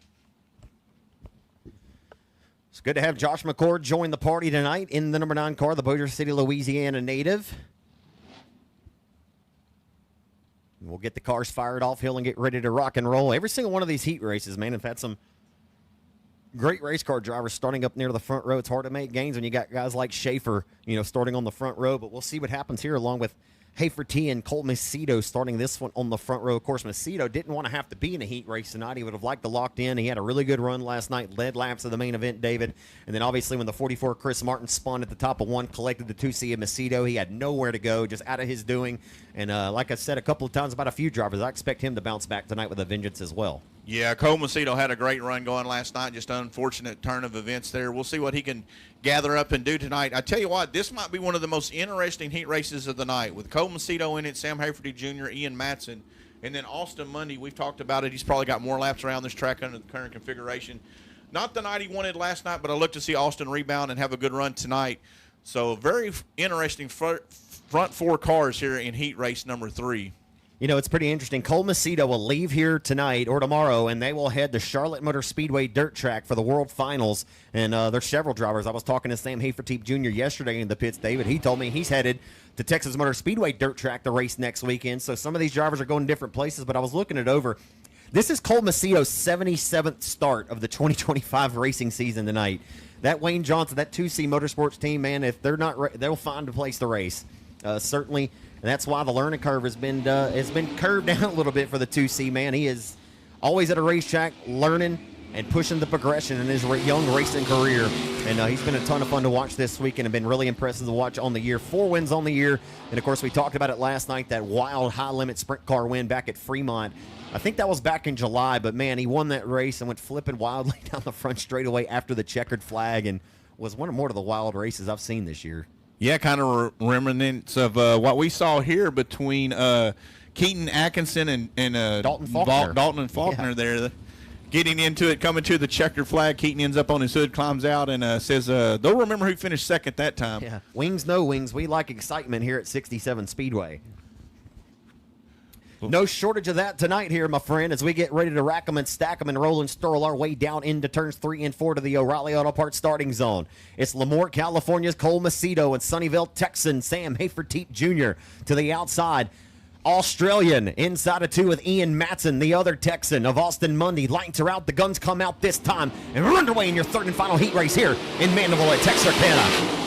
It's good to have Josh McCord join the party tonight in the number 9 car, the Bossier City, Louisiana native. We'll get the cars fired off hill and get ready to rock and roll. Every single one of these heat races, man, have had some great race car drivers starting up near the front row. It's hard to make gains when you got guys like Schaefer, starting on the front row. But we'll see what happens here along with Haferty and Cole Macedo starting this one on the front row. Of course, Macedo didn't want to have to be in a heat race tonight. He would have liked to locked in. He had a really good run last night, led laps of the main event, David. And then obviously when the 44 Chris Martin spun at the top of 1, collected the 2C of Macedo, he had nowhere to go, just out of his doing. And like I said a couple of times about a few drivers, I expect him to bounce back tonight with a vengeance as well. Yeah, Cole Macedo had a great run going last night. Just an unfortunate turn of events there. We'll see what he can gather up and do tonight. I tell you what, this might be one of the most interesting heat races of the night with Cole Macedo in it, Sam Haferty Jr., Ian Matson, and then Austin Mundy. We've talked about it. He's probably got more laps around this track under the current configuration. Not the night he wanted last night, but I look to see Austin rebound and have a good run tonight. So very interesting front 4 cars here in heat race number 3. It's pretty interesting. Cole Macedo will leave here tonight or tomorrow, and they will head to Charlotte Motor Speedway dirt track for the World Finals. And there's several drivers. I was talking to Sam Haferteep Jr. yesterday in the pits, David. He told me he's headed to Texas Motor Speedway dirt track to race next weekend. So some of these drivers are going different places, but I was looking it over. This is Cole Macedo's 77th start of the 2025 racing season tonight. That Wayne Johnson, that 2C Motorsports team, man, if they're not, they'll find a place to race. Certainly. And that's why the learning curve has been curved down a little bit for the 2C, man. He is always at a racetrack learning and pushing the progression in his young racing career. And he's been a ton of fun to watch this weekend and been really impressive to watch on the year. 4 wins on the year. And, of course, we talked about it last night, that wild high-limit sprint car win back at Fremont. I think that was back in July, but, man, he won that race and went flipping wildly down the front straightaway after the checkered flag and was one of more of the wild races I've seen this year. Yeah, kind of remnants of what we saw here between Keaton Atkinson and Dalton Faulkner. Dalton and Faulkner there. Getting into it, coming to the checkered flag. Keaton ends up on his hood, climbs out, and says, they'll remember who finished second that time. Yeah, wings, no wings. We like excitement here at 67 Speedway. No shortage of that tonight here, my friend, as we get ready to rack them and stack them and roll and stroll our way down into turns 3 and 4 to the O'Reilly Auto Parts starting zone. It's Lemoore, California's Cole Macedo and Sunnyvale, Texan Sam Haferteep Jr. to the outside. Australian inside of 2 with Ian Matson, the other Texan of Austin Mundy. Lights are out, the guns come out this time, and we're underway in your third and final heat race here in Mandeville at Texarkana.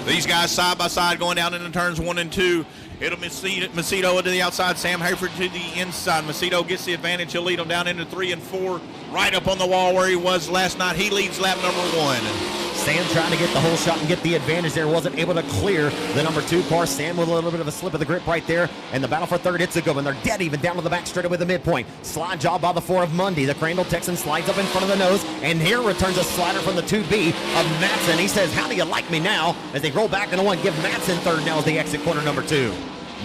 These guys side by side going down into turns 1 and 2. It'll be Macedo to the outside, Sam Haferty to the inside. Macedo gets the advantage. He'll lead him down into 3 and 4, right up on the wall where he was last night. He leads lap number 1. Sam trying to get the whole shot and get the advantage there. Wasn't able to clear the number 2 car. Sam with a little bit of a slip of the grip right there. And the battle for third, it's a good one. They're dead even down to the back straight with the midpoint. Slide job by the 4 of Mundy. The Crandall Texan slides up in front of the nose. And here returns a slider from the 2B of Matson. He says, how do you like me now? As they roll back into one, give Matson third now as they exit corner number 2.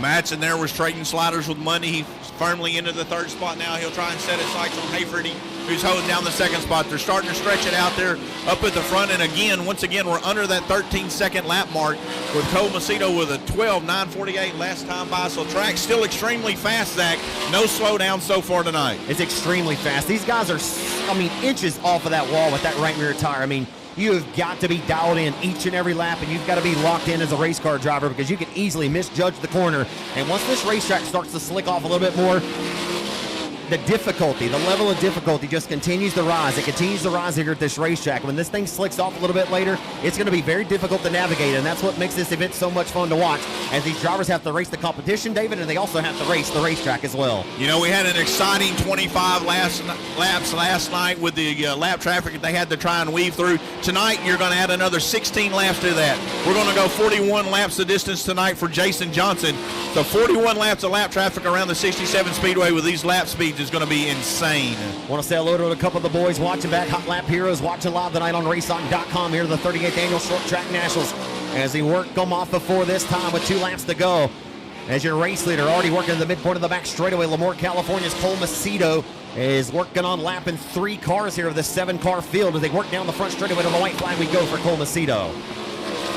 Matson there was trading sliders with Mundy. He's firmly into the third spot now. He'll try and set his sights on Hayford, who's holding down the second spot. They're starting to stretch it out there up at the front. And again, once again, we're under that 13-second lap mark with Cole Macedo with a 12:9:48 last time by. So track still extremely fast, Zach. No slowdown so far tonight. It's extremely fast. These guys are, inches off of that wall with that right rear tire. You have got to be dialed in each and every lap, and you've got to be locked in as a race car driver because you can easily misjudge the corner. And once this racetrack starts to slick off a little bit more, the difficulty, the level of difficulty just continues to rise. It continues to rise here at this racetrack. When this thing slicks off a little bit later, it's going to be very difficult to navigate, and that's what makes this event so much fun to watch, as these drivers have to race the competition, David, and they also have to race the racetrack as well. You know, we had an exciting 25 laps last night with the lap traffic that they had to try and weave through. Tonight, you're going to add another 16 laps to that. We're going to go 41 laps the distance tonight for Jason Johnson. So 41 laps of lap traffic around the 67 Speedway with these lap speeds is going to be insane. Want to say hello to a couple of the boys watching back, Hot Lap Heroes watching live tonight on racetalk.com here to the 38th Annual Short Track Nationals as he worked them off before this time with 2 laps to go. As your race leader already working at the midpoint of the back straightaway, Lemoore, California's Cole Macedo is working on lapping 3 cars here of the 7-car field as they work down the front straightaway to the white flag. We go for Cole Macedo.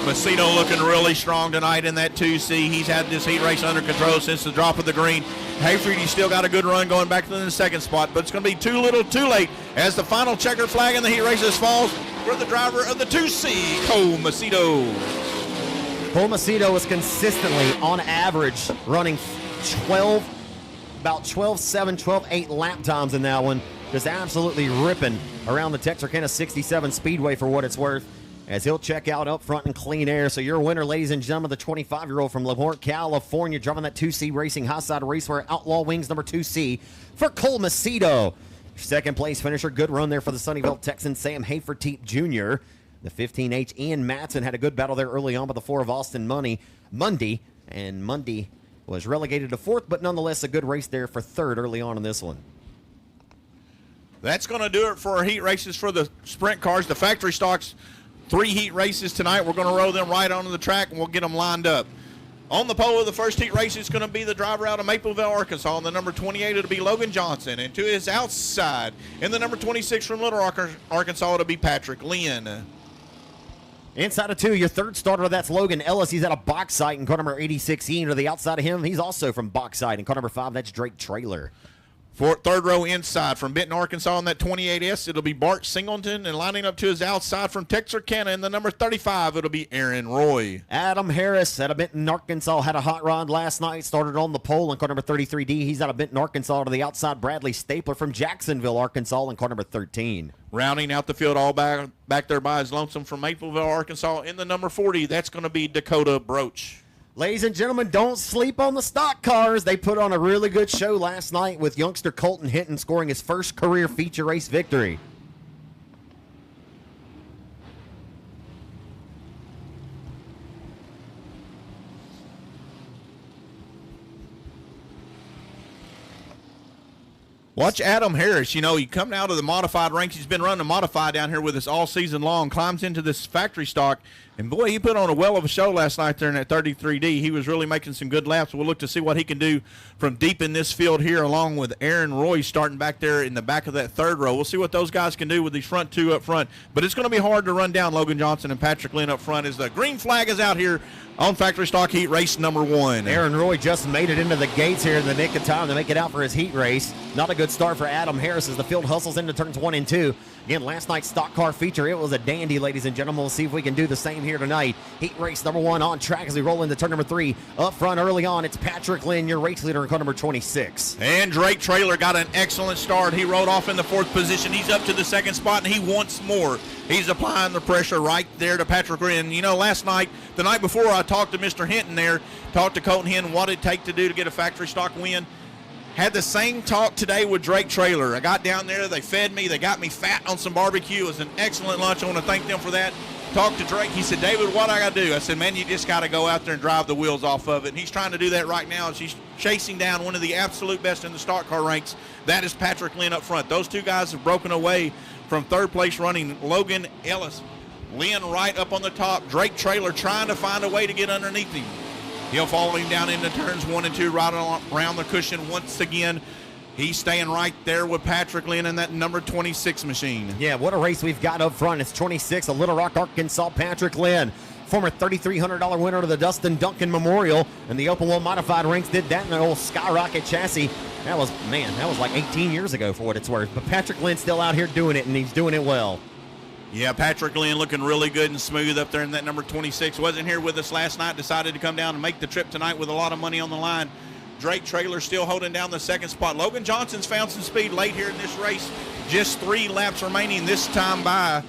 Macedo looking really strong tonight in that 2C. He's had this heat race under control since the drop of the green. Hayford, he's still got a good run going back to the second spot, but it's going to be too little too late as the final checker flag in the heat races falls for the driver of the 2C, Cole Macedo. Cole Macedo is consistently, on average, running about 12.7, 12.8 lap times in that one. Just absolutely ripping around the Texarkana 67 Speedway for what it's worth, as he'll check out up front in clean air. So your winner, ladies and gentlemen, the 25-year-old from Lemoore, California, driving that 2C Racing High-Side Raceway Outlaw Wings number 2C for Cole Macedo. Second place finisher, good run there for the Sunnyvale Texan, Sam Hayford Jr. The 15H Ian Matson had a good battle there early on by the 4 of Austin Mundy, and Mundy was relegated to 4th, but nonetheless a good race there for 3rd early on in this one. That's going to do it for our heat races for the sprint cars. The factory stocks, 3 heat races tonight. We're going to roll them right onto the track, and we'll get them lined up. On the pole of the first heat race is going to be the driver out of Mapleville, Arkansas. In the number 28, it'll be Logan Johnson. And to his outside, in the number 26 from Little Rock, Arkansas, it'll be Patrick Lynn. Inside of 2, your 3rd starter, that's Logan Ellis. He's out of Bauxite in car number 86. To the outside of him, he's also from Bauxite. In car number 5, that's Drake Traylor. For 3rd row inside from Benton, Arkansas, in that 28S, it'll be Bart Singleton. And lining up to his outside from Texarkana in the number 35, it'll be Aaron Roy. Adam Harris out of Benton, Arkansas, had a hot rod last night. Started on the pole in car number 33D. He's out of Benton, Arkansas. To the outside, Bradley Stapler from Jacksonville, Arkansas, in car number 13. Rounding out the field all back there by his lonesome from Mapleville, Arkansas, in the number 40, that's going to be Dakota Broach. Ladies and gentlemen, don't sleep on the stock cars. They put on a really good show last night with youngster Colton Hinton scoring his first career feature race victory. Watch Adam Harris. You know, he coming out of the modified ranks. He's been running a modified down here with us all season long. Climbs into this factory stock. And, boy, he put on a well of a show last night there in that 33D. He was really making some good laps. We'll look to see what he can do from deep in this field here, along with Aaron Roy starting back there in the back of that 3rd row. We'll see what those guys can do with these front 2 up front. But it's going to be hard to run down Logan Johnson and Patrick Lynn up front as the green flag is out here on factory stock heat race number 1. Aaron Roy just made it into the gates here in the nick of time to make it out for his heat race. Not a good start for Adam Harris as the field hustles into turns 1 and 2. Again, last night's stock car feature, it was a dandy, ladies and gentlemen. We'll see if we can do the same here tonight. Heat race number 1 on track as we roll into turn number 3. Up front early on, it's Patrick Lynn, your race leader in car number 26. And Drake Traylor got an excellent start. He rode off in the 4th position. He's up to the 2nd spot, and he wants more. He's applying the pressure right there to Patrick Lynn. You know, last night, the night before, I talked to Mr. Hinton there, talked to Colton Hinton what it'd take to do to get a factory stock win. Had the same talk today with Drake Traylor. I got down there, they fed me, they got me fat on some barbecue. It was an excellent lunch. I want to thank them for that. talked to Drake. He said, David, what I got to do? I said, man, you just got to go out there and drive the wheels off of it. And he's trying to do that right now as he's chasing down one of the absolute best in the stock car ranks. That is Patrick Lynn up front. Those two guys have broken away from third place running Logan Ellis. Lynn right up on the top. Drake Trailer trying to find a way to get underneath him. He'll follow him down into turns 1 and 2 right around the cushion once again. He's staying right there with Patrick Lynn in that number 26 machine. Yeah, what a race we've got up front. It's 26 of Little Rock, Arkansas, Patrick Lynn. Former $3,300 winner of the Dustin Duncan Memorial. And the Open Wheel Modified ranks did that in an old Skyrocket chassis. That was like 18 years ago for what it's worth. But Patrick Lynn's still out here doing it, and he's doing it well. Yeah, Patrick Lynn looking really good and smooth up there in that number 26. Wasn't here with us last night. Decided to come down and make the trip tonight with a lot of money on the line. Drake Trailer still holding down the second spot. Logan Johnson's found some speed late here in this race. Just 3 laps remaining this time by.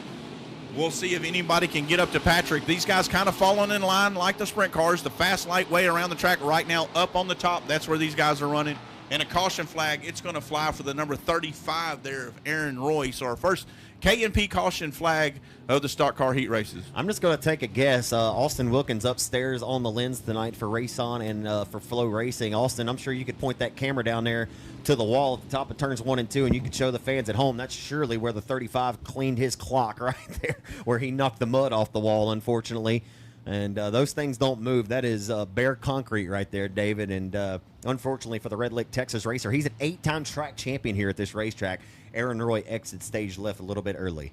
We'll see if anybody can get up to Patrick. These guys kind of falling in line like the sprint cars. The fast, light way around the track right now up on the top. That's where these guys are running. And a caution flag. It's going to fly for the number 35 there of Aaron Roy. So our first K&P caution flag of the stock car heat races. I'm just going to take a guess. Austin Wilkins upstairs on the lens tonight for Race On and for FloRacing. Austin, I'm sure you could point that camera down there to the wall at the top of turns 1 and 2, and you could show the fans at home. That's surely where the 35 cleaned his clock right there, where he knocked the mud off the wall, unfortunately. And those things don't move. That is bare concrete right there, David. And unfortunately for the Red Lake, Texas racer, he's an 8-time track champion here at this racetrack. Aaron Roy exits stage left a little bit early.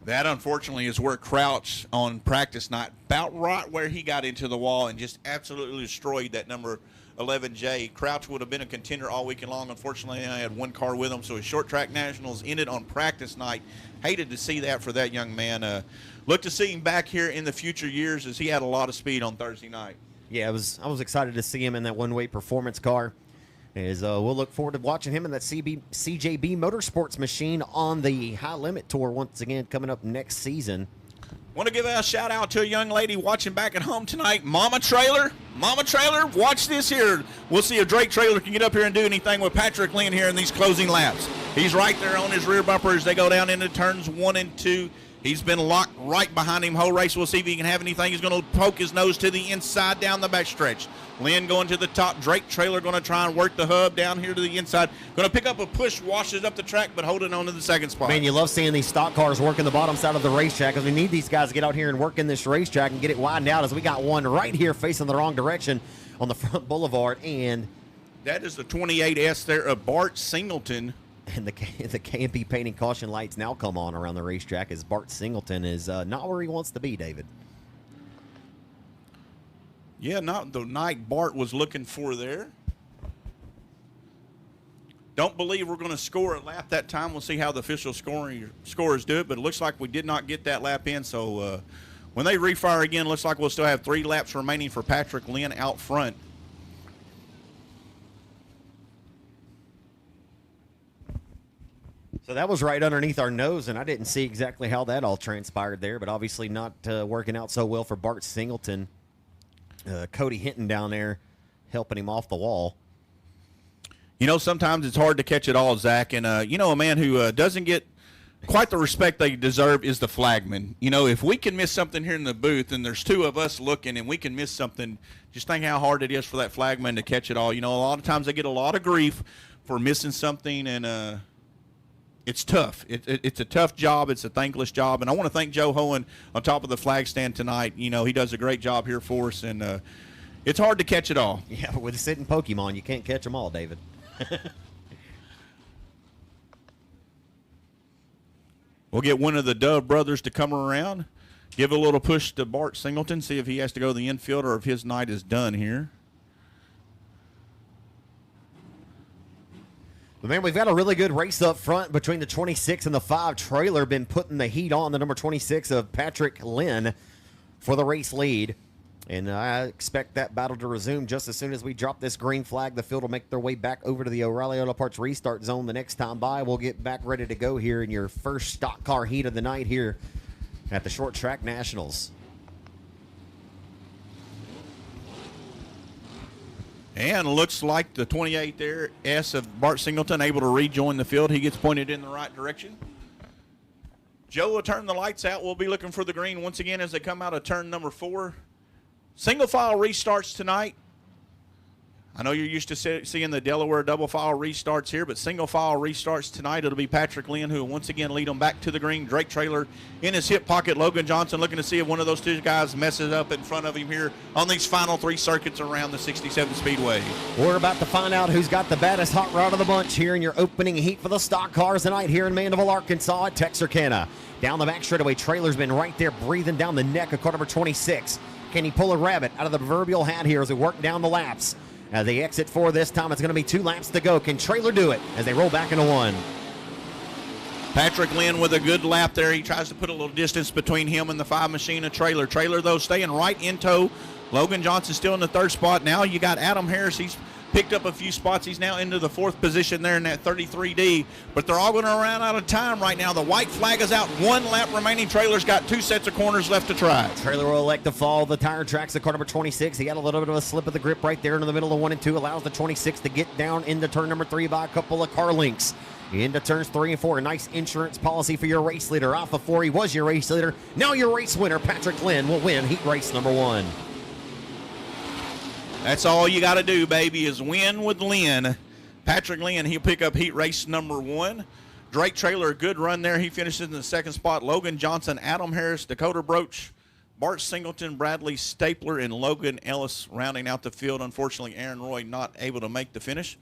That, unfortunately, is where Crouch on practice night, about right where he got into the wall and just absolutely destroyed that number 11J. Crouch would have been a contender all weekend long. Unfortunately, I had one car with him, so his short track nationals ended on practice night. Hated to see that for that young man. Look to see him back here in the future years as he had a lot of speed on Thursday night. Yeah, I was excited to see him in that one-weight performance car. We'll look forward to watching him in that CJB Motorsports machine on the High Limit Tour once again coming up next season. Want to give a shout out to a young lady watching back at home tonight, Mama Trailer. Mama Trailer, watch this here. We'll see if Drake Trailer can get up here and do anything with Patrick Lynn here in these closing laps. He's right there on his rear bumper as they go down into turns 1 and 2. He's been locked right behind him whole race. We'll see if he can have anything. He's going to poke his nose to the inside down the backstretch. Lynn going to the top. Drake Trailer going to try and work the hub down here to the inside. Going to pick up a push, washes up the track, but holding on to the second spot. Man, you love seeing these stock cars working the bottom side of the racetrack because we need these guys to get out here and work in this racetrack and get it widened out as we got one right here facing the wrong direction on the front boulevard. And that is the 28S there of Bart Singleton. And the K&P painting caution lights now come on around the racetrack as Bart Singleton is not where he wants to be, David. Yeah, not the night Bart was looking for there. Don't believe we're going to score a lap that time. We'll see how the official scorers do it, but it looks like we did not get that lap in. So when they refire again, looks like we'll still have 3 laps remaining for Patrick Lynn out front. So that was right underneath our nose, and I didn't see exactly how that all transpired there, but obviously not working out so well for Bart Singleton. Cody Hinton down there helping him off the wall. You know, sometimes it's hard to catch it all, Zach, and, a man who doesn't get quite the respect they deserve is the flagman. You know, if we can miss something here in the booth and there's 2 of us looking and we can miss something, just think how hard it is for that flagman to catch it all. You know, a lot of times they get a lot of grief for missing something, and it's tough. It's a tough job. It's a thankless job. And I want to thank Joe Hohen on top of the flag stand tonight. You know, he does a great job here for us, and it's hard to catch it all. Yeah, but with sitting Pokemon, you can't catch them all, David. We'll get one of the Dove brothers to come around, give a little push to Bart Singleton, see if he has to go to the infield or if his night is done here. But, man, we've got a really good race up front between the 26 and the 5 trailer. Been putting the heat on the number 26 of Patrick Lynn for the race lead. And I expect that battle to resume just as soon as we drop this green flag. The field will make their way back over to the O'Reilly Auto Parts restart zone the next time by. We'll get back ready to go here in your first stock car heat of the night here at the Short Track Nationals. And looks like the 28 there, S of Bart Singleton, able to rejoin the field. He gets pointed in the right direction. Joe will turn the lights out. We'll be looking for the green once again as they come out of turn number 4. Single file restarts tonight. I know you're used to seeing the Delaware double file restarts here, but single file restarts tonight. It'll be Patrick Lynn who will once again lead them back to the green. Drake Traylor in his hip pocket. Logan Johnson looking to see if one of those two guys messes up in front of him here on these final 3 circuits around the 67 Speedway. We're about to find out who's got the baddest hot rod of the bunch here in your opening heat for the stock cars tonight here in Mandeville, Arkansas at Texarkana. Down the back straightaway, Traylor's been right there breathing down the neck of car number 26. Can he pull a rabbit out of the proverbial hat here as we work down the laps? As they exit 4 this time, it's going to be 2 laps to go. Can Traylor do it as they roll back into 1? Patrick Lynn with a good lap there. He tries to put a little distance between him and the 5 machine of Traylor. Traylor, though, staying right in tow. Logan Johnson still in the 3rd spot. Now you got Adam Harris. He's picked up a few spots. He's now into the 4th position there in that 33D. But they're all going to run out of time right now. The white flag is out. 1 lap remaining. Traylor's got 2 sets of corners left to try. Traylor will elect to follow the tire tracks of car number 26. He had a little bit of a slip of the grip right there into the middle of 1 and 2. Allows the 26 to get down into turn number 3 by a couple of car lengths. Into turns 3 and 4. A nice insurance policy for your race leader. Off of 4, he was your race leader. Now your race winner, Patrick Lynn, will win heat race number 1. That's all you got to do, baby, is win with Lynn. Patrick Lynn, he'll pick up heat race number 1. Drake Traylor, a good run there. He finishes in the 2nd spot. Logan Johnson, Adam Harris, Dakota Broach, Bart Singleton, Bradley Stapler, and Logan Ellis rounding out the field. Unfortunately, Aaron Roy not able to make the finish.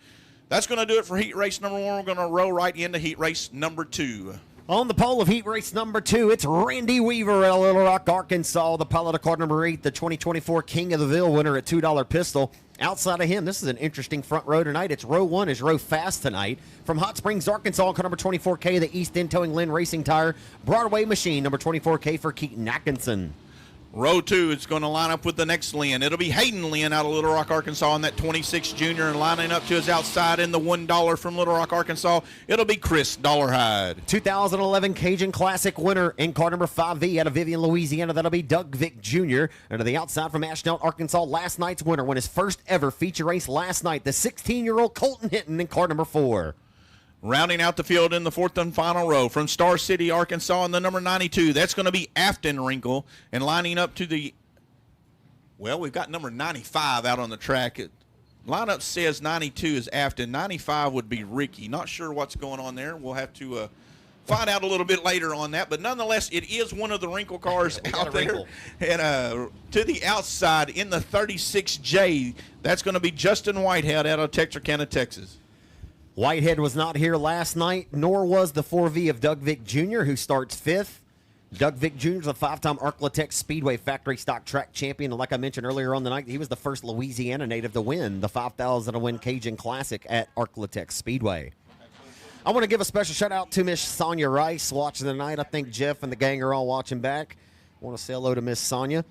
That's going to do it for heat race number 1. We're going to roll right into heat race number 2. On the pole of heat race number 2, it's Randy Weaver at Little Rock, Arkansas, the pilot of car number 8, the 2024 King of the Ville winner at $2 pistol. Outside of him, this is an interesting front row tonight. It's row 1 is row fast tonight. From Hot Springs, Arkansas, car number 24K, the East End Towing Lynn Racing Tire, Broadway Machine, number 24K for Keaton Atkinson. Row 2, it's going to line up with the next Lynn. It'll be Hayden Lynn out of Little Rock, Arkansas, in that 26 junior, and lining up to his outside in the $1 from Little Rock, Arkansas. It'll be Chris Dollarhide. 2011 Cajun Classic winner in car number 5V out of Vivian, Louisiana. That'll be Doug Vick Jr. And to the outside from Ashdown, Arkansas, last night's winner, won his first ever feature race last night. The 16-year-old Colton Hinton in car number 4. Rounding out the field in the 4th and final row from Star City, Arkansas, in the number 92. That's going to be Afton Wrinkle. And lining up to the, well, we've got number 95 out on the track. Lineup says 92 is Afton. 95 would be Ricky. Not sure what's going on there. We'll have to find out a little bit later on that. But nonetheless, it is one of the Wrinkle cars out there. And to the outside in the 36J, that's going to be Justin Whitehead out of Texarkana, Texas. Whitehead was not here last night, nor was the 4V of Doug Vick Jr., who starts 5th. Doug Vick Jr. is a 5-time Arklatex Speedway factory stock track champion. And like I mentioned earlier on the night, he was the first Louisiana native to win the 5,000 to win Cajun Classic at Arklatex Speedway. I want to give a special shout out to Miss Sonia Rice watching tonight. I think Jeff and the gang are all watching back. I want to say hello to Miss Sonia.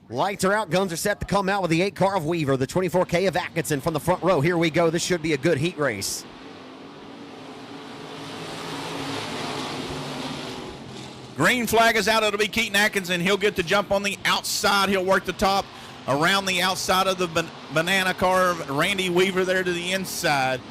Lights are out. Guns are set to come out with the 8 car of Weaver, the 24K of Atkinson from the front row. Here we go. This should be a good heat race. Green flag is out. It'll be Keaton Atkinson. He'll get the jump on the outside. He'll work the top around the outside of the banana car. Randy Weaver there to the inside.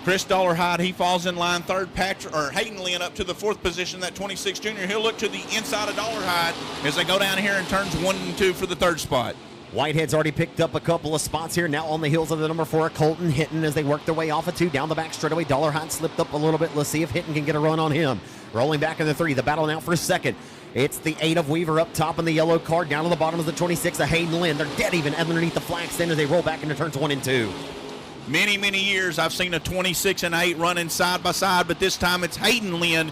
Chris Dollarhide, he falls in line 3rd. Hayden Lynn up to the 4th position, that 26 junior. He'll look to the inside of Dollarhide as they go down here in turns 1 and 2 for the 3rd spot. Whitehead's already picked up a couple of spots here. Now on the heels of the number 4, Colton Hinton, as they work their way off of 2. Down the back straightaway, Dollarhide slipped up a little bit. Let's see if Hinton can get a run on him. Rolling back in the 3. The battle now for 2nd. It's the 8 of Weaver up top in the yellow car. Down to the bottom is the 26 of Hayden Lynn. They're dead even underneath the flag stand as they roll back into turns 1 and 2. Many, many years I've seen a 26 and 8 running side by side, but this time it's Hayden Lynn,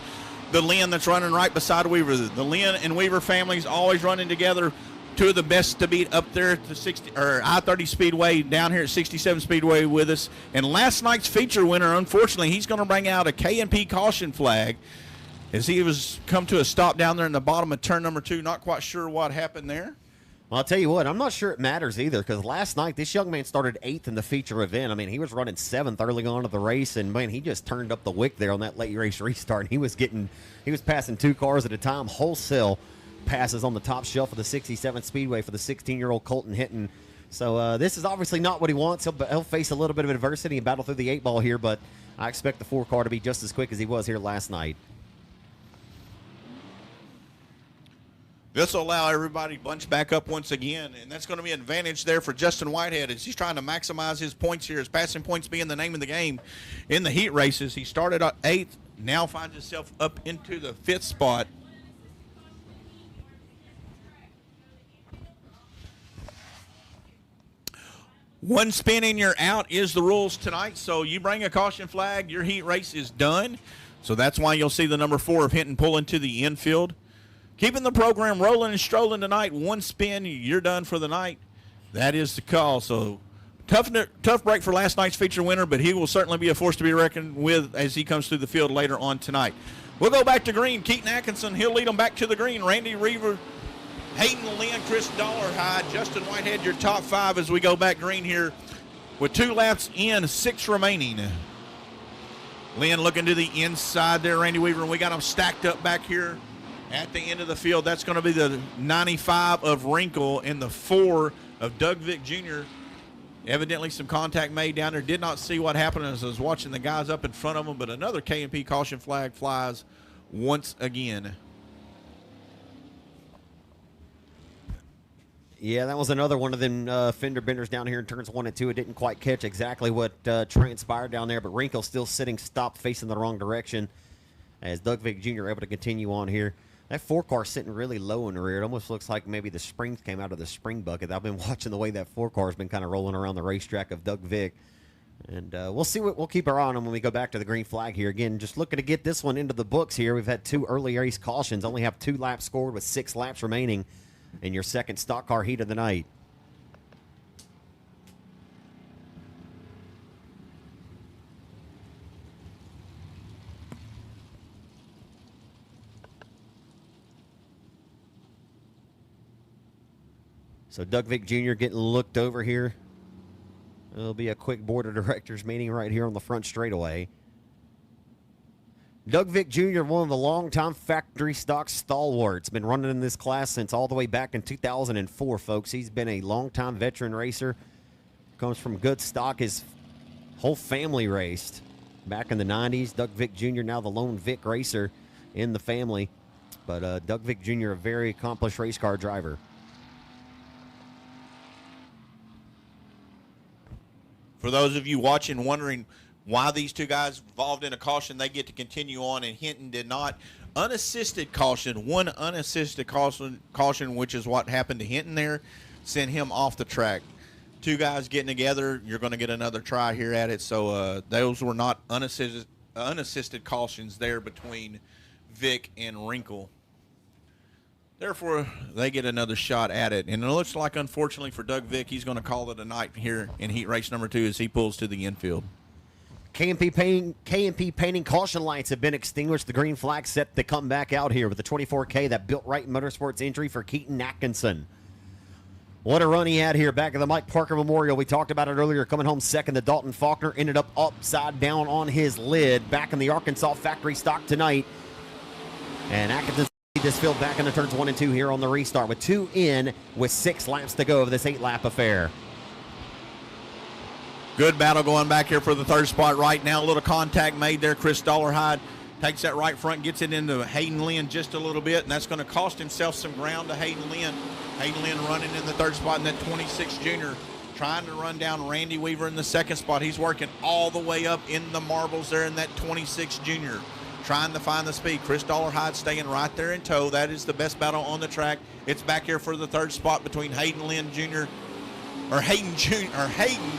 the Lynn that's running right beside Weaver. The Lynn and Weaver families always running together. 2 of the best to beat up there at the I-30 Speedway, down here at 67 Speedway with us. And last night's feature winner, unfortunately, he's going to bring out a K&P caution flag as he was come to a stop down there in the bottom of turn number 2. Not quite sure what happened there. Well, I'll tell you what, I'm not sure it matters either, because last night this young man started 8th in the feature event. I mean, he was running 7th early on to the race, and man, he just turned up the wick there on that late race restart. And he was passing 2 cars at a time, wholesale passes on the top shelf of the 67 Speedway for the 16-year-old Colton Hinton. So this is obviously not what he wants. He'll face a little bit of adversity and battle through the 8-ball here, but I expect the 4 car to be just as quick as he was here last night. This will allow everybody to bunch back up once again, and that's going to be an advantage there for Justin Whitehead as he's trying to maximize his points here, his passing points being the name of the game in the heat races. He started at 8th, now finds himself up into the 5th spot. One spin and you're out is the rules tonight, so you bring a caution flag, your heat race is done. So that's why you'll see the number 4 of Hinton pull into the infield. Keeping the program rolling and strolling tonight. One spin, you're done for the night. That is the call. So tough break for last night's feature winner, but he will certainly be a force to be reckoned with as he comes through the field later on tonight. We'll go back to green. Keaton Atkinson, he'll lead them back to the green. Randy Reaver, Hayden Lynn, Chris Dollarhide, Justin Whitehead, your top 5 as we go back green here with 2 laps in, 6 remaining. Lynn looking to the inside there, Randy Weaver, and we got them stacked up back here at the end of the field. That's going to be the 95 of Wrinkle and the 4 of Doug Vick Jr. Evidently some contact made down there. Did not see what happened as I was watching the guys up in front of them, but another K&P caution flag flies once again. Yeah, that was another one of them fender benders down here in turns 1 and 2. It didn't quite catch exactly what transpired down there, but Wrinkle still sitting stopped facing the wrong direction as Doug Vick Jr. able to continue on here. That 4 car sitting really low in the rear. It almost looks like maybe the springs came out of the spring bucket. I've been watching the way that 4 car has been kind of rolling around the racetrack of Doug Vick. And we'll keep our eye on them when we go back to the green flag here. Again, just looking to get this one into the books here. We've had 2 early race cautions. Only have 2 laps scored with 6 laps remaining in your second stock car heat of the night. So Doug Vick Jr. getting looked over here. It'll be a quick board of directors meeting right here on the front straightaway. Doug Vick Jr., one of the longtime factory stock stalwarts. Been running in this class since all the way back in 2004, folks. He's been a longtime veteran racer. Comes from good stock. His whole family raced back in the 90s. Doug Vick Jr., now the lone Vick racer in the family. But Doug Vick Jr., a very accomplished race car driver. For those of you watching wondering why these 2 guys involved in a caution, they get to continue on, and Hinton did not. Unassisted caution, one unassisted caution, which is what happened to Hinton there, sent him off the track. 2 guys getting together, you're going to get another try here at it. So those were not unassisted cautions there between Vick and Wrinkle. Therefore, they get another shot at it. And it looks like, unfortunately for Doug Vick, he's going to call it a night here in heat race number 2 as he pulls to the infield. K&P painting caution lights have been extinguished. The green flag set to come back out here with the 24K, that Built Right Motorsports entry for Keaton Atkinson. What a run he had here back at the Mike Parker Memorial. We talked about it earlier, coming home second. The Dalton Faulkner ended up upside down on his lid back in the Arkansas factory stock tonight. And Atkinson this field back into turns 1 and 2 here on the restart with 2 in with 6 laps to go of this 8-lap affair. Good battle going back here for the 3rd spot right now. A little contact made there. Chris Dollarhide takes that right front, gets it into Hayden Lynn just a little bit, and that's going to cost himself some ground to Hayden Lynn. Hayden Lynn running in the 3rd spot, and that 26 junior trying to run down Randy Weaver in the 2nd spot. He's working all the way up in the marbles there in that 26 junior, trying to find the speed. Chris Dollarhide staying right there in tow. That is the best battle on the track. It's back here for the 3rd spot between Hayden Lynn Jr. or Hayden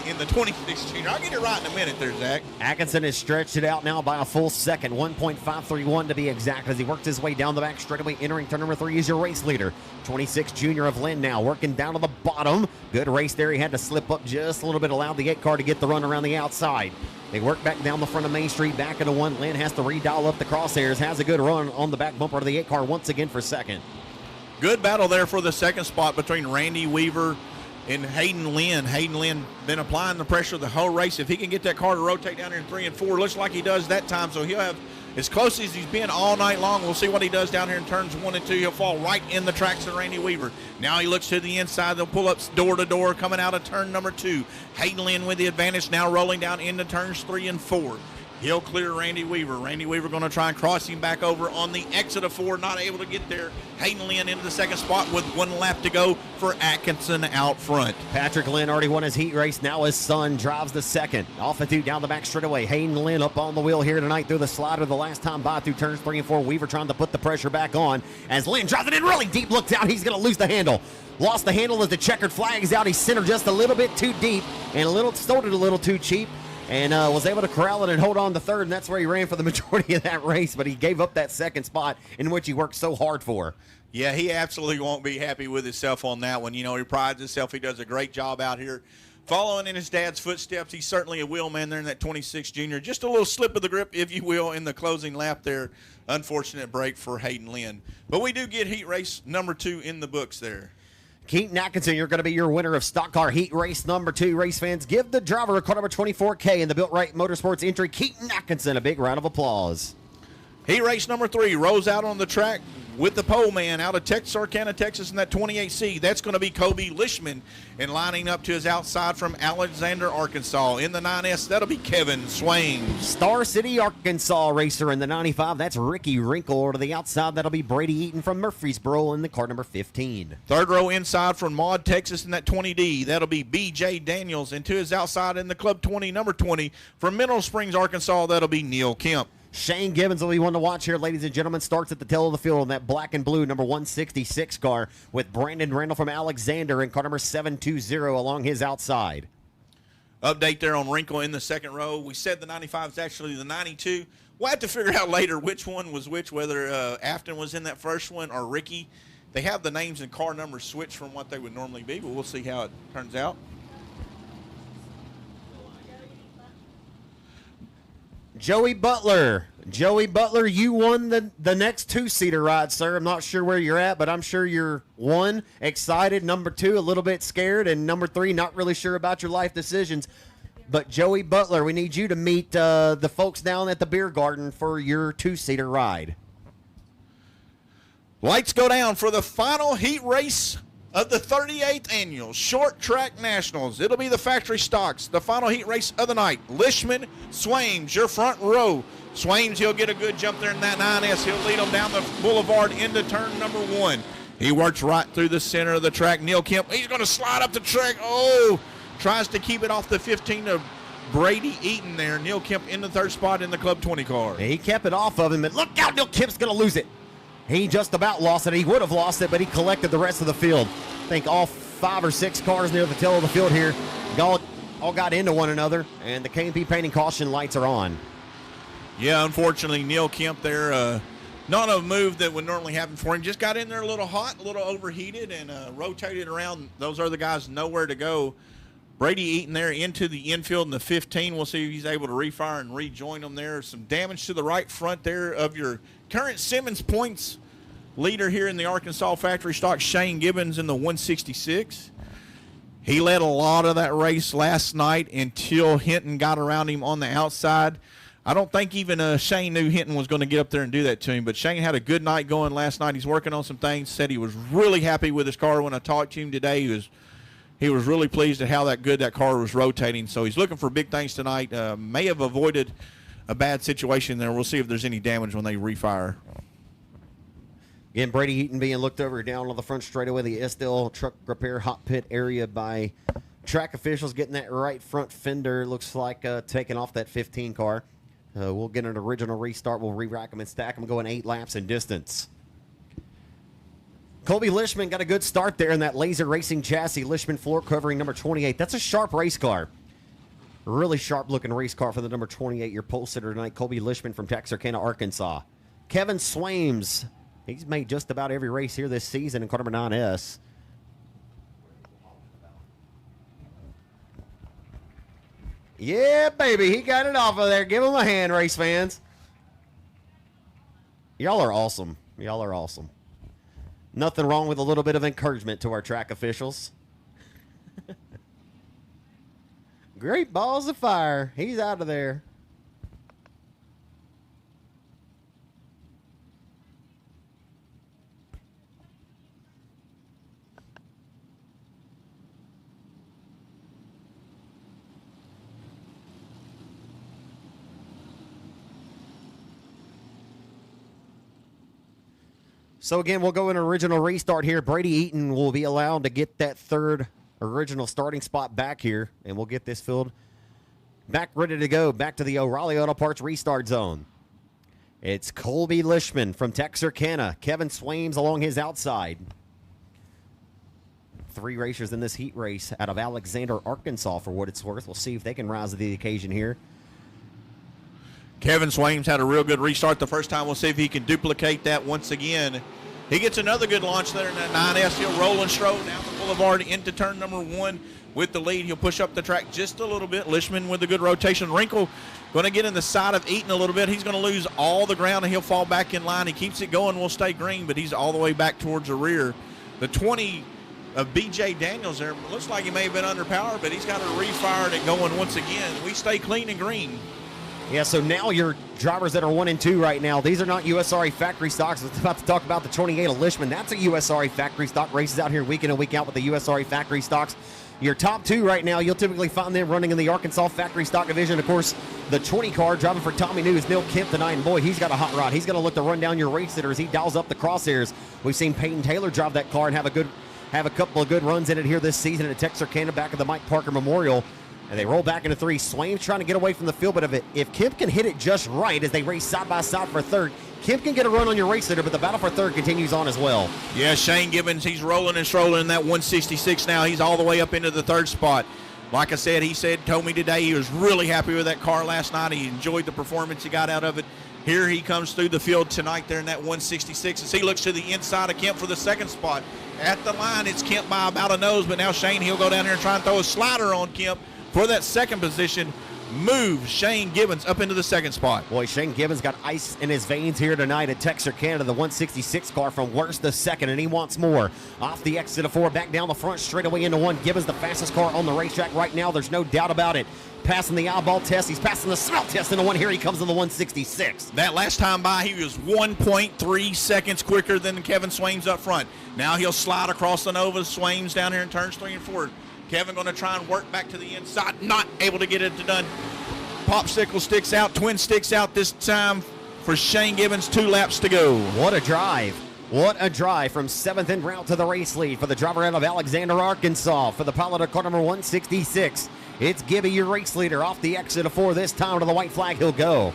in the 26 junior. I'll get it right in a minute there, Zach. Atkinson has stretched it out now by a full second, 1.531 to be exact, as he works his way down the back straightaway. Entering turn number 3 is your race leader, 26 junior of Lynn now working down to the bottom. Good race there. He had to slip up just a little bit, allowed the 8 car to get the run around the outside. They work back down the front of Main Street, back into 1. Lynn has to redial up the crosshairs, has a good run on the back bumper of the 8 car once again for second. Good battle there for the 2nd spot between Randy Weaver and Hayden Lynn. Hayden Lynn been applying the pressure the whole race. If he can get that car to rotate down here in 3 and 4, looks like he does that time, so he'll have as close as he's been all night long. We'll see what he does down here in turns 1 and 2. He'll fall right in the tracks of Randy Weaver. Now he looks to the inside. They'll pull up door to door coming out of turn number 2. Hayden Lynn with the advantage now rolling down into turns 3 and 4. He'll clear Randy Weaver. Randy Weaver going to try and cross him back over on the exit of 4. Not able to get there. Hayden Lynn into the second spot with 1 lap to go for Atkinson out front. Patrick Lynn already won his heat race. Now his son drives the second. Off the 2 down the back straightaway. Hayden Lynn up on the wheel here tonight through the slider the last time by through turns 3 and 4. Weaver trying to put the pressure back on as Lynn drives it in really deep. Looks out. He's going to lose the handle. Lost the handle as the checkered flag is out. He centered just a little bit too deep and started a little too cheap. And was able to corral it and hold on to third, and that's where he ran for the majority of that race, but he gave up that second spot in which he worked so hard for. Yeah, he absolutely won't be happy with himself on that one. You know, he prides himself. He does a great job out here following in his dad's footsteps. He's certainly a wheelman there in that 26 Junior. Just a little slip of the grip, if you will, in the closing lap there. Unfortunate break for Hayden Lynn. But we do get heat race number 2 in the books there. Keaton Atkinson, you're going to be your winner of Stock Car Heat Race number 2. Race fans, give the driver of car number 24K in the Built Right Motorsports entry, Keaton Atkinson, a big round of applause. Heat race number 3 rolls out on the track with the pole man out of Texarkana, Texas in that 28C. That's going to be Kobe Lishman, and lining up to his outside from Alexander, Arkansas. In the 9S, that'll be Kevin Swain. Star City, Arkansas racer in the 95. That's Ricky Wrinkle. To the outside, that'll be Brady Eaton from Murfreesboro in the car number 15. Third row inside from Maud, Texas in that 20D. That'll be B.J. Daniels. And to his outside in the Club 20, number 20, from Mineral Springs, Arkansas, that'll be Neil Kemp. Shane Gibbons will be one to watch here, ladies and gentlemen. Starts at the tail of the field in that black and blue number 166 car with Brandon Randall from Alexander in car number 720 along his outside. Update there on Wrinkle in the second row. We said the 95 is actually the 92. We'll have to figure out later which one was which, whether Afton was in that first one or Ricky. They have the names and car numbers switched from what they would normally be, but we'll see how it turns out. Joey Butler, you won the next 2-seater ride, sir. I'm not sure where you're at, but I'm sure you're 1, excited, number 2, a little bit scared, and number 3, not really sure about your life decisions. But Joey Butler, we need you to meet the folks down at the beer garden for your 2-seater ride. Lights go down for the final heat race of the 38th Annual Short Track Nationals. It'll be the factory stocks, the final heat race of the night. Lishman, Swains, your front row. Swains, he'll get a good jump there in that 9S. He'll lead them down the boulevard into turn number 1. He works right through the center of the track. Neil Kemp, he's going to slide up the track. Oh, tries to keep it off the 15 of Brady Eaton there. Neil Kemp in the third spot in the Club 20 car. He kept it off of him, and look out, Neil Kemp's going to lose it. He just about lost it. He would have lost it, but he collected the rest of the field. I think all 5 or 6 cars near the tail of the field here all got into one another, and the K&P painting caution lights are on. Yeah, unfortunately, Neil Kemp there, not a move that would normally happen for him. Just got in there a little hot, a little overheated, and rotated around. Those other guys nowhere to go. Brady Eaton there into the infield in the 15. We'll see if he's able to refire and rejoin them there. Some damage to the right front there of your current Simmons points leader here in the Arkansas factory stock, Shane Gibbons in the 166. He led a lot of that race last night until Hinton got around him on the outside. I don't think even Shane knew Hinton was going to get up there and do that to him, but Shane had a good night going last night. He's working on some things, said he was really happy with his car. When I talked to him today, he was really pleased at how that car was rotating. So he's looking for big things tonight. May have avoided a bad situation there. We'll see if there's any damage when they refire. Again, Brady Eaton being looked over down on the front straightaway, the Estelle truck repair hot pit area by track officials, getting that right front fender, looks like taking off that 15 car. We'll get an original restart. We'll re-rack them and stack them, going 8 laps in distance. Colby Lishman got a good start there in that laser racing chassis. Lishman floor covering number 28. That's a sharp race car. Really sharp looking race car for the number 28, your pole sitter tonight, Colby Lishman from Texarkana, Arkansas. Kevin Swains, he's made just about every race here this season in car number 9S. Yeah, baby, he got it off of there. Give him a hand, race fans. Y'all are awesome. Y'all are awesome. Nothing wrong with a little bit of encouragement to our track officials. Great balls of fire. He's out of there. So again, we'll go in original restart here. Brady Eaton will be allowed to get that third original starting spot back here, and we'll get this field back ready to go. Back to the O'Reilly Auto Parts restart zone. It's Colby Lishman from Texarkana. Kevin Swames along his outside. 3 racers in this heat race out of Alexander, Arkansas, for what it's worth. We'll see if they can rise to the occasion here. Kevin Swames had a real good restart the first time. We'll see if he can duplicate that once again. He gets another good launch there in that 9S. He'll roll and stroll down the boulevard into turn number 1 with the lead. He'll push up the track just a little bit. Lishman with a good rotation. Wrinkle going to get in the side of Eaton a little bit. He's going to lose all the ground, and he'll fall back in line. He keeps it going, will stay green, but he's all the way back towards the rear. The 20 of B.J. Daniels there. Looks like he may have been under power, but he's got to refire it going once again. We stay clean and green. Yeah, so now your drivers that are 1 and 2 right now, these are not USRA factory stocks. We're about to talk about the 28 of Lishman. That's a USRA factory stock. Races out here week in and week out with the USRA factory stocks. Your top 2 right now, you'll typically find them running in the Arkansas factory stock division. Of course, the 20 car driving for Tommy New is Neil Kemp tonight. And boy, he's got a hot rod. He's going to look to run down your race sitter as he dials up the crosshairs. We've seen Peyton Taylor drive that car and have a couple of good runs in it here this season at Texarkana back at the Mike Parker Memorial. And they roll back into 3. Swaim's trying to get away from the field, but if Kemp can hit it just right as they race side by side for third, Kemp can get a run on your race sitter, but the battle for third continues on as well. Yeah, Shane Gibbons, he's rolling and strolling in that 166 now. He's all the way up into the 3rd spot. Like I said, told me today he was really happy with that car last night. He enjoyed the performance he got out of it. Here he comes through the field tonight there in that 166 as he looks to the inside of Kemp for the 2nd spot. At the line, it's Kemp by about a nose, but now Shane, he'll go down there and try and throw a slider on Kemp for that 2nd position. Move Shane Gibbons up into the 2nd spot. Boy, Shane Gibbons got ice in his veins here tonight at Texarkana, the 166 car from worst to 2nd, and he wants more. Off the exit of 4, back down the front, straight away into 1. Gibbons the fastest car on the racetrack right now. There's no doubt about it. Passing the eyeball test. He's passing the smell test into 1. Here he comes in the 166. That last time by, he was 1.3 seconds quicker than Kevin Swames up front. Now he'll slide across the Nova. Swames down here in turns 3 and 4. Kevin going to try and work back to the inside. Not able to get it done. Popsicle sticks out. Twin sticks out this time for Shane Gibbons. 2 laps to go. What a drive. What a drive from 7th en route to the race lead for the driver out of Alexander, Arkansas. For the pilot of car number 166, it's Gibby, your race leader. Off the exit of 4 this time to the white flag he'll go.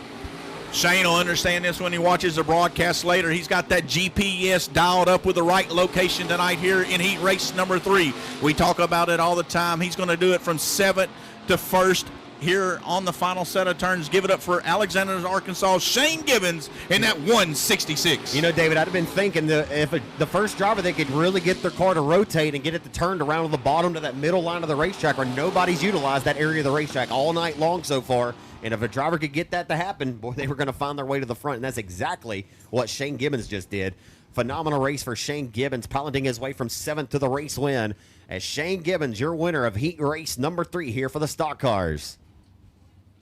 Shane will understand this when he watches the broadcast later. He's got that GPS dialed up with the right location tonight here in heat race number 3. We talk about it all the time. He's going to do it from 7th to 1st here on the final set of turns. Give it up for Alexander, Arkansas, Shane Gibbons in that 166. You know, David, I'd have been thinking that if the first driver that could really get their car to rotate and get it to turn around to the bottom to that middle line of the racetrack where nobody's utilized that area of the racetrack all night long so far. And if a driver could get that to happen, boy, they were going to find their way to the front. And that's exactly what Shane Gibbons just did. Phenomenal race for Shane Gibbons, piloting his way from 7th to the race win. As Shane Gibbons, your winner of heat race number 3 here for the stock cars.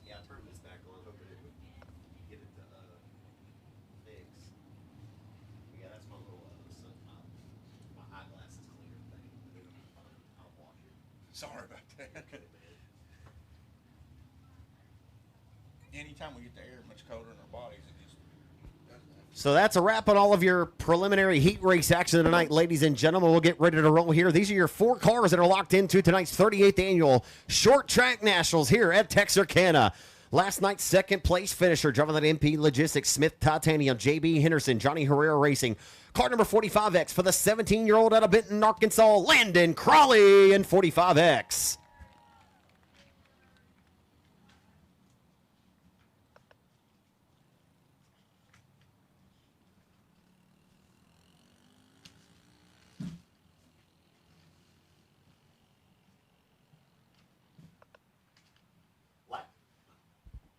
Yeah, I turned this back on, hoping it would get it to fix. Yeah, that's my little my eyeglasses cleaner thing. I'll wash it. Sorry about that. Anytime we get the air much colder in our bodies, it just does that. So that's a wrap on all of your preliminary heat race action tonight, ladies and gentlemen. We'll get ready to roll here. These are your 4 cars that are locked into tonight's 38th annual Short Track Nationals here at Texarkana. Last night's 2nd place finisher, driving that MP Logistics, Smith Titanium, JB Henderson, Johnny Herrera Racing. Car number 45X for the 17-year-old out of Benton, Arkansas, Landon Crawley in 45X.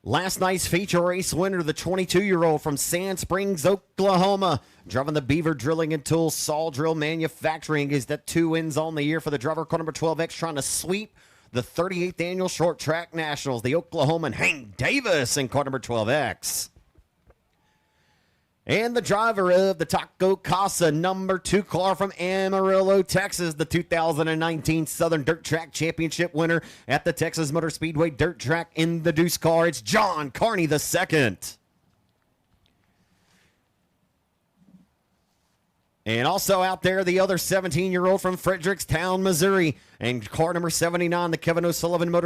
Last night's feature race winner, the 22-year-old from Sand Springs, Oklahoma, driving the Beaver Drilling and Tools Saw Drill Manufacturing, is that 2 wins on the year for the driver, car number 12X, trying to sweep the 38th annual Short Track Nationals. The Oklahoman Hank Davis in car number 12X. And the driver of the Taco Casa number 2 car from Amarillo, Texas, the 2019 Southern Dirt Track Championship winner at the Texas Motor Speedway Dirt Track in the Deuce car. It's John Carney II. And also out there, the other 17-year-old from Frederickstown, Missouri. And car number 79, the Kevin O'Sullivan Motorsports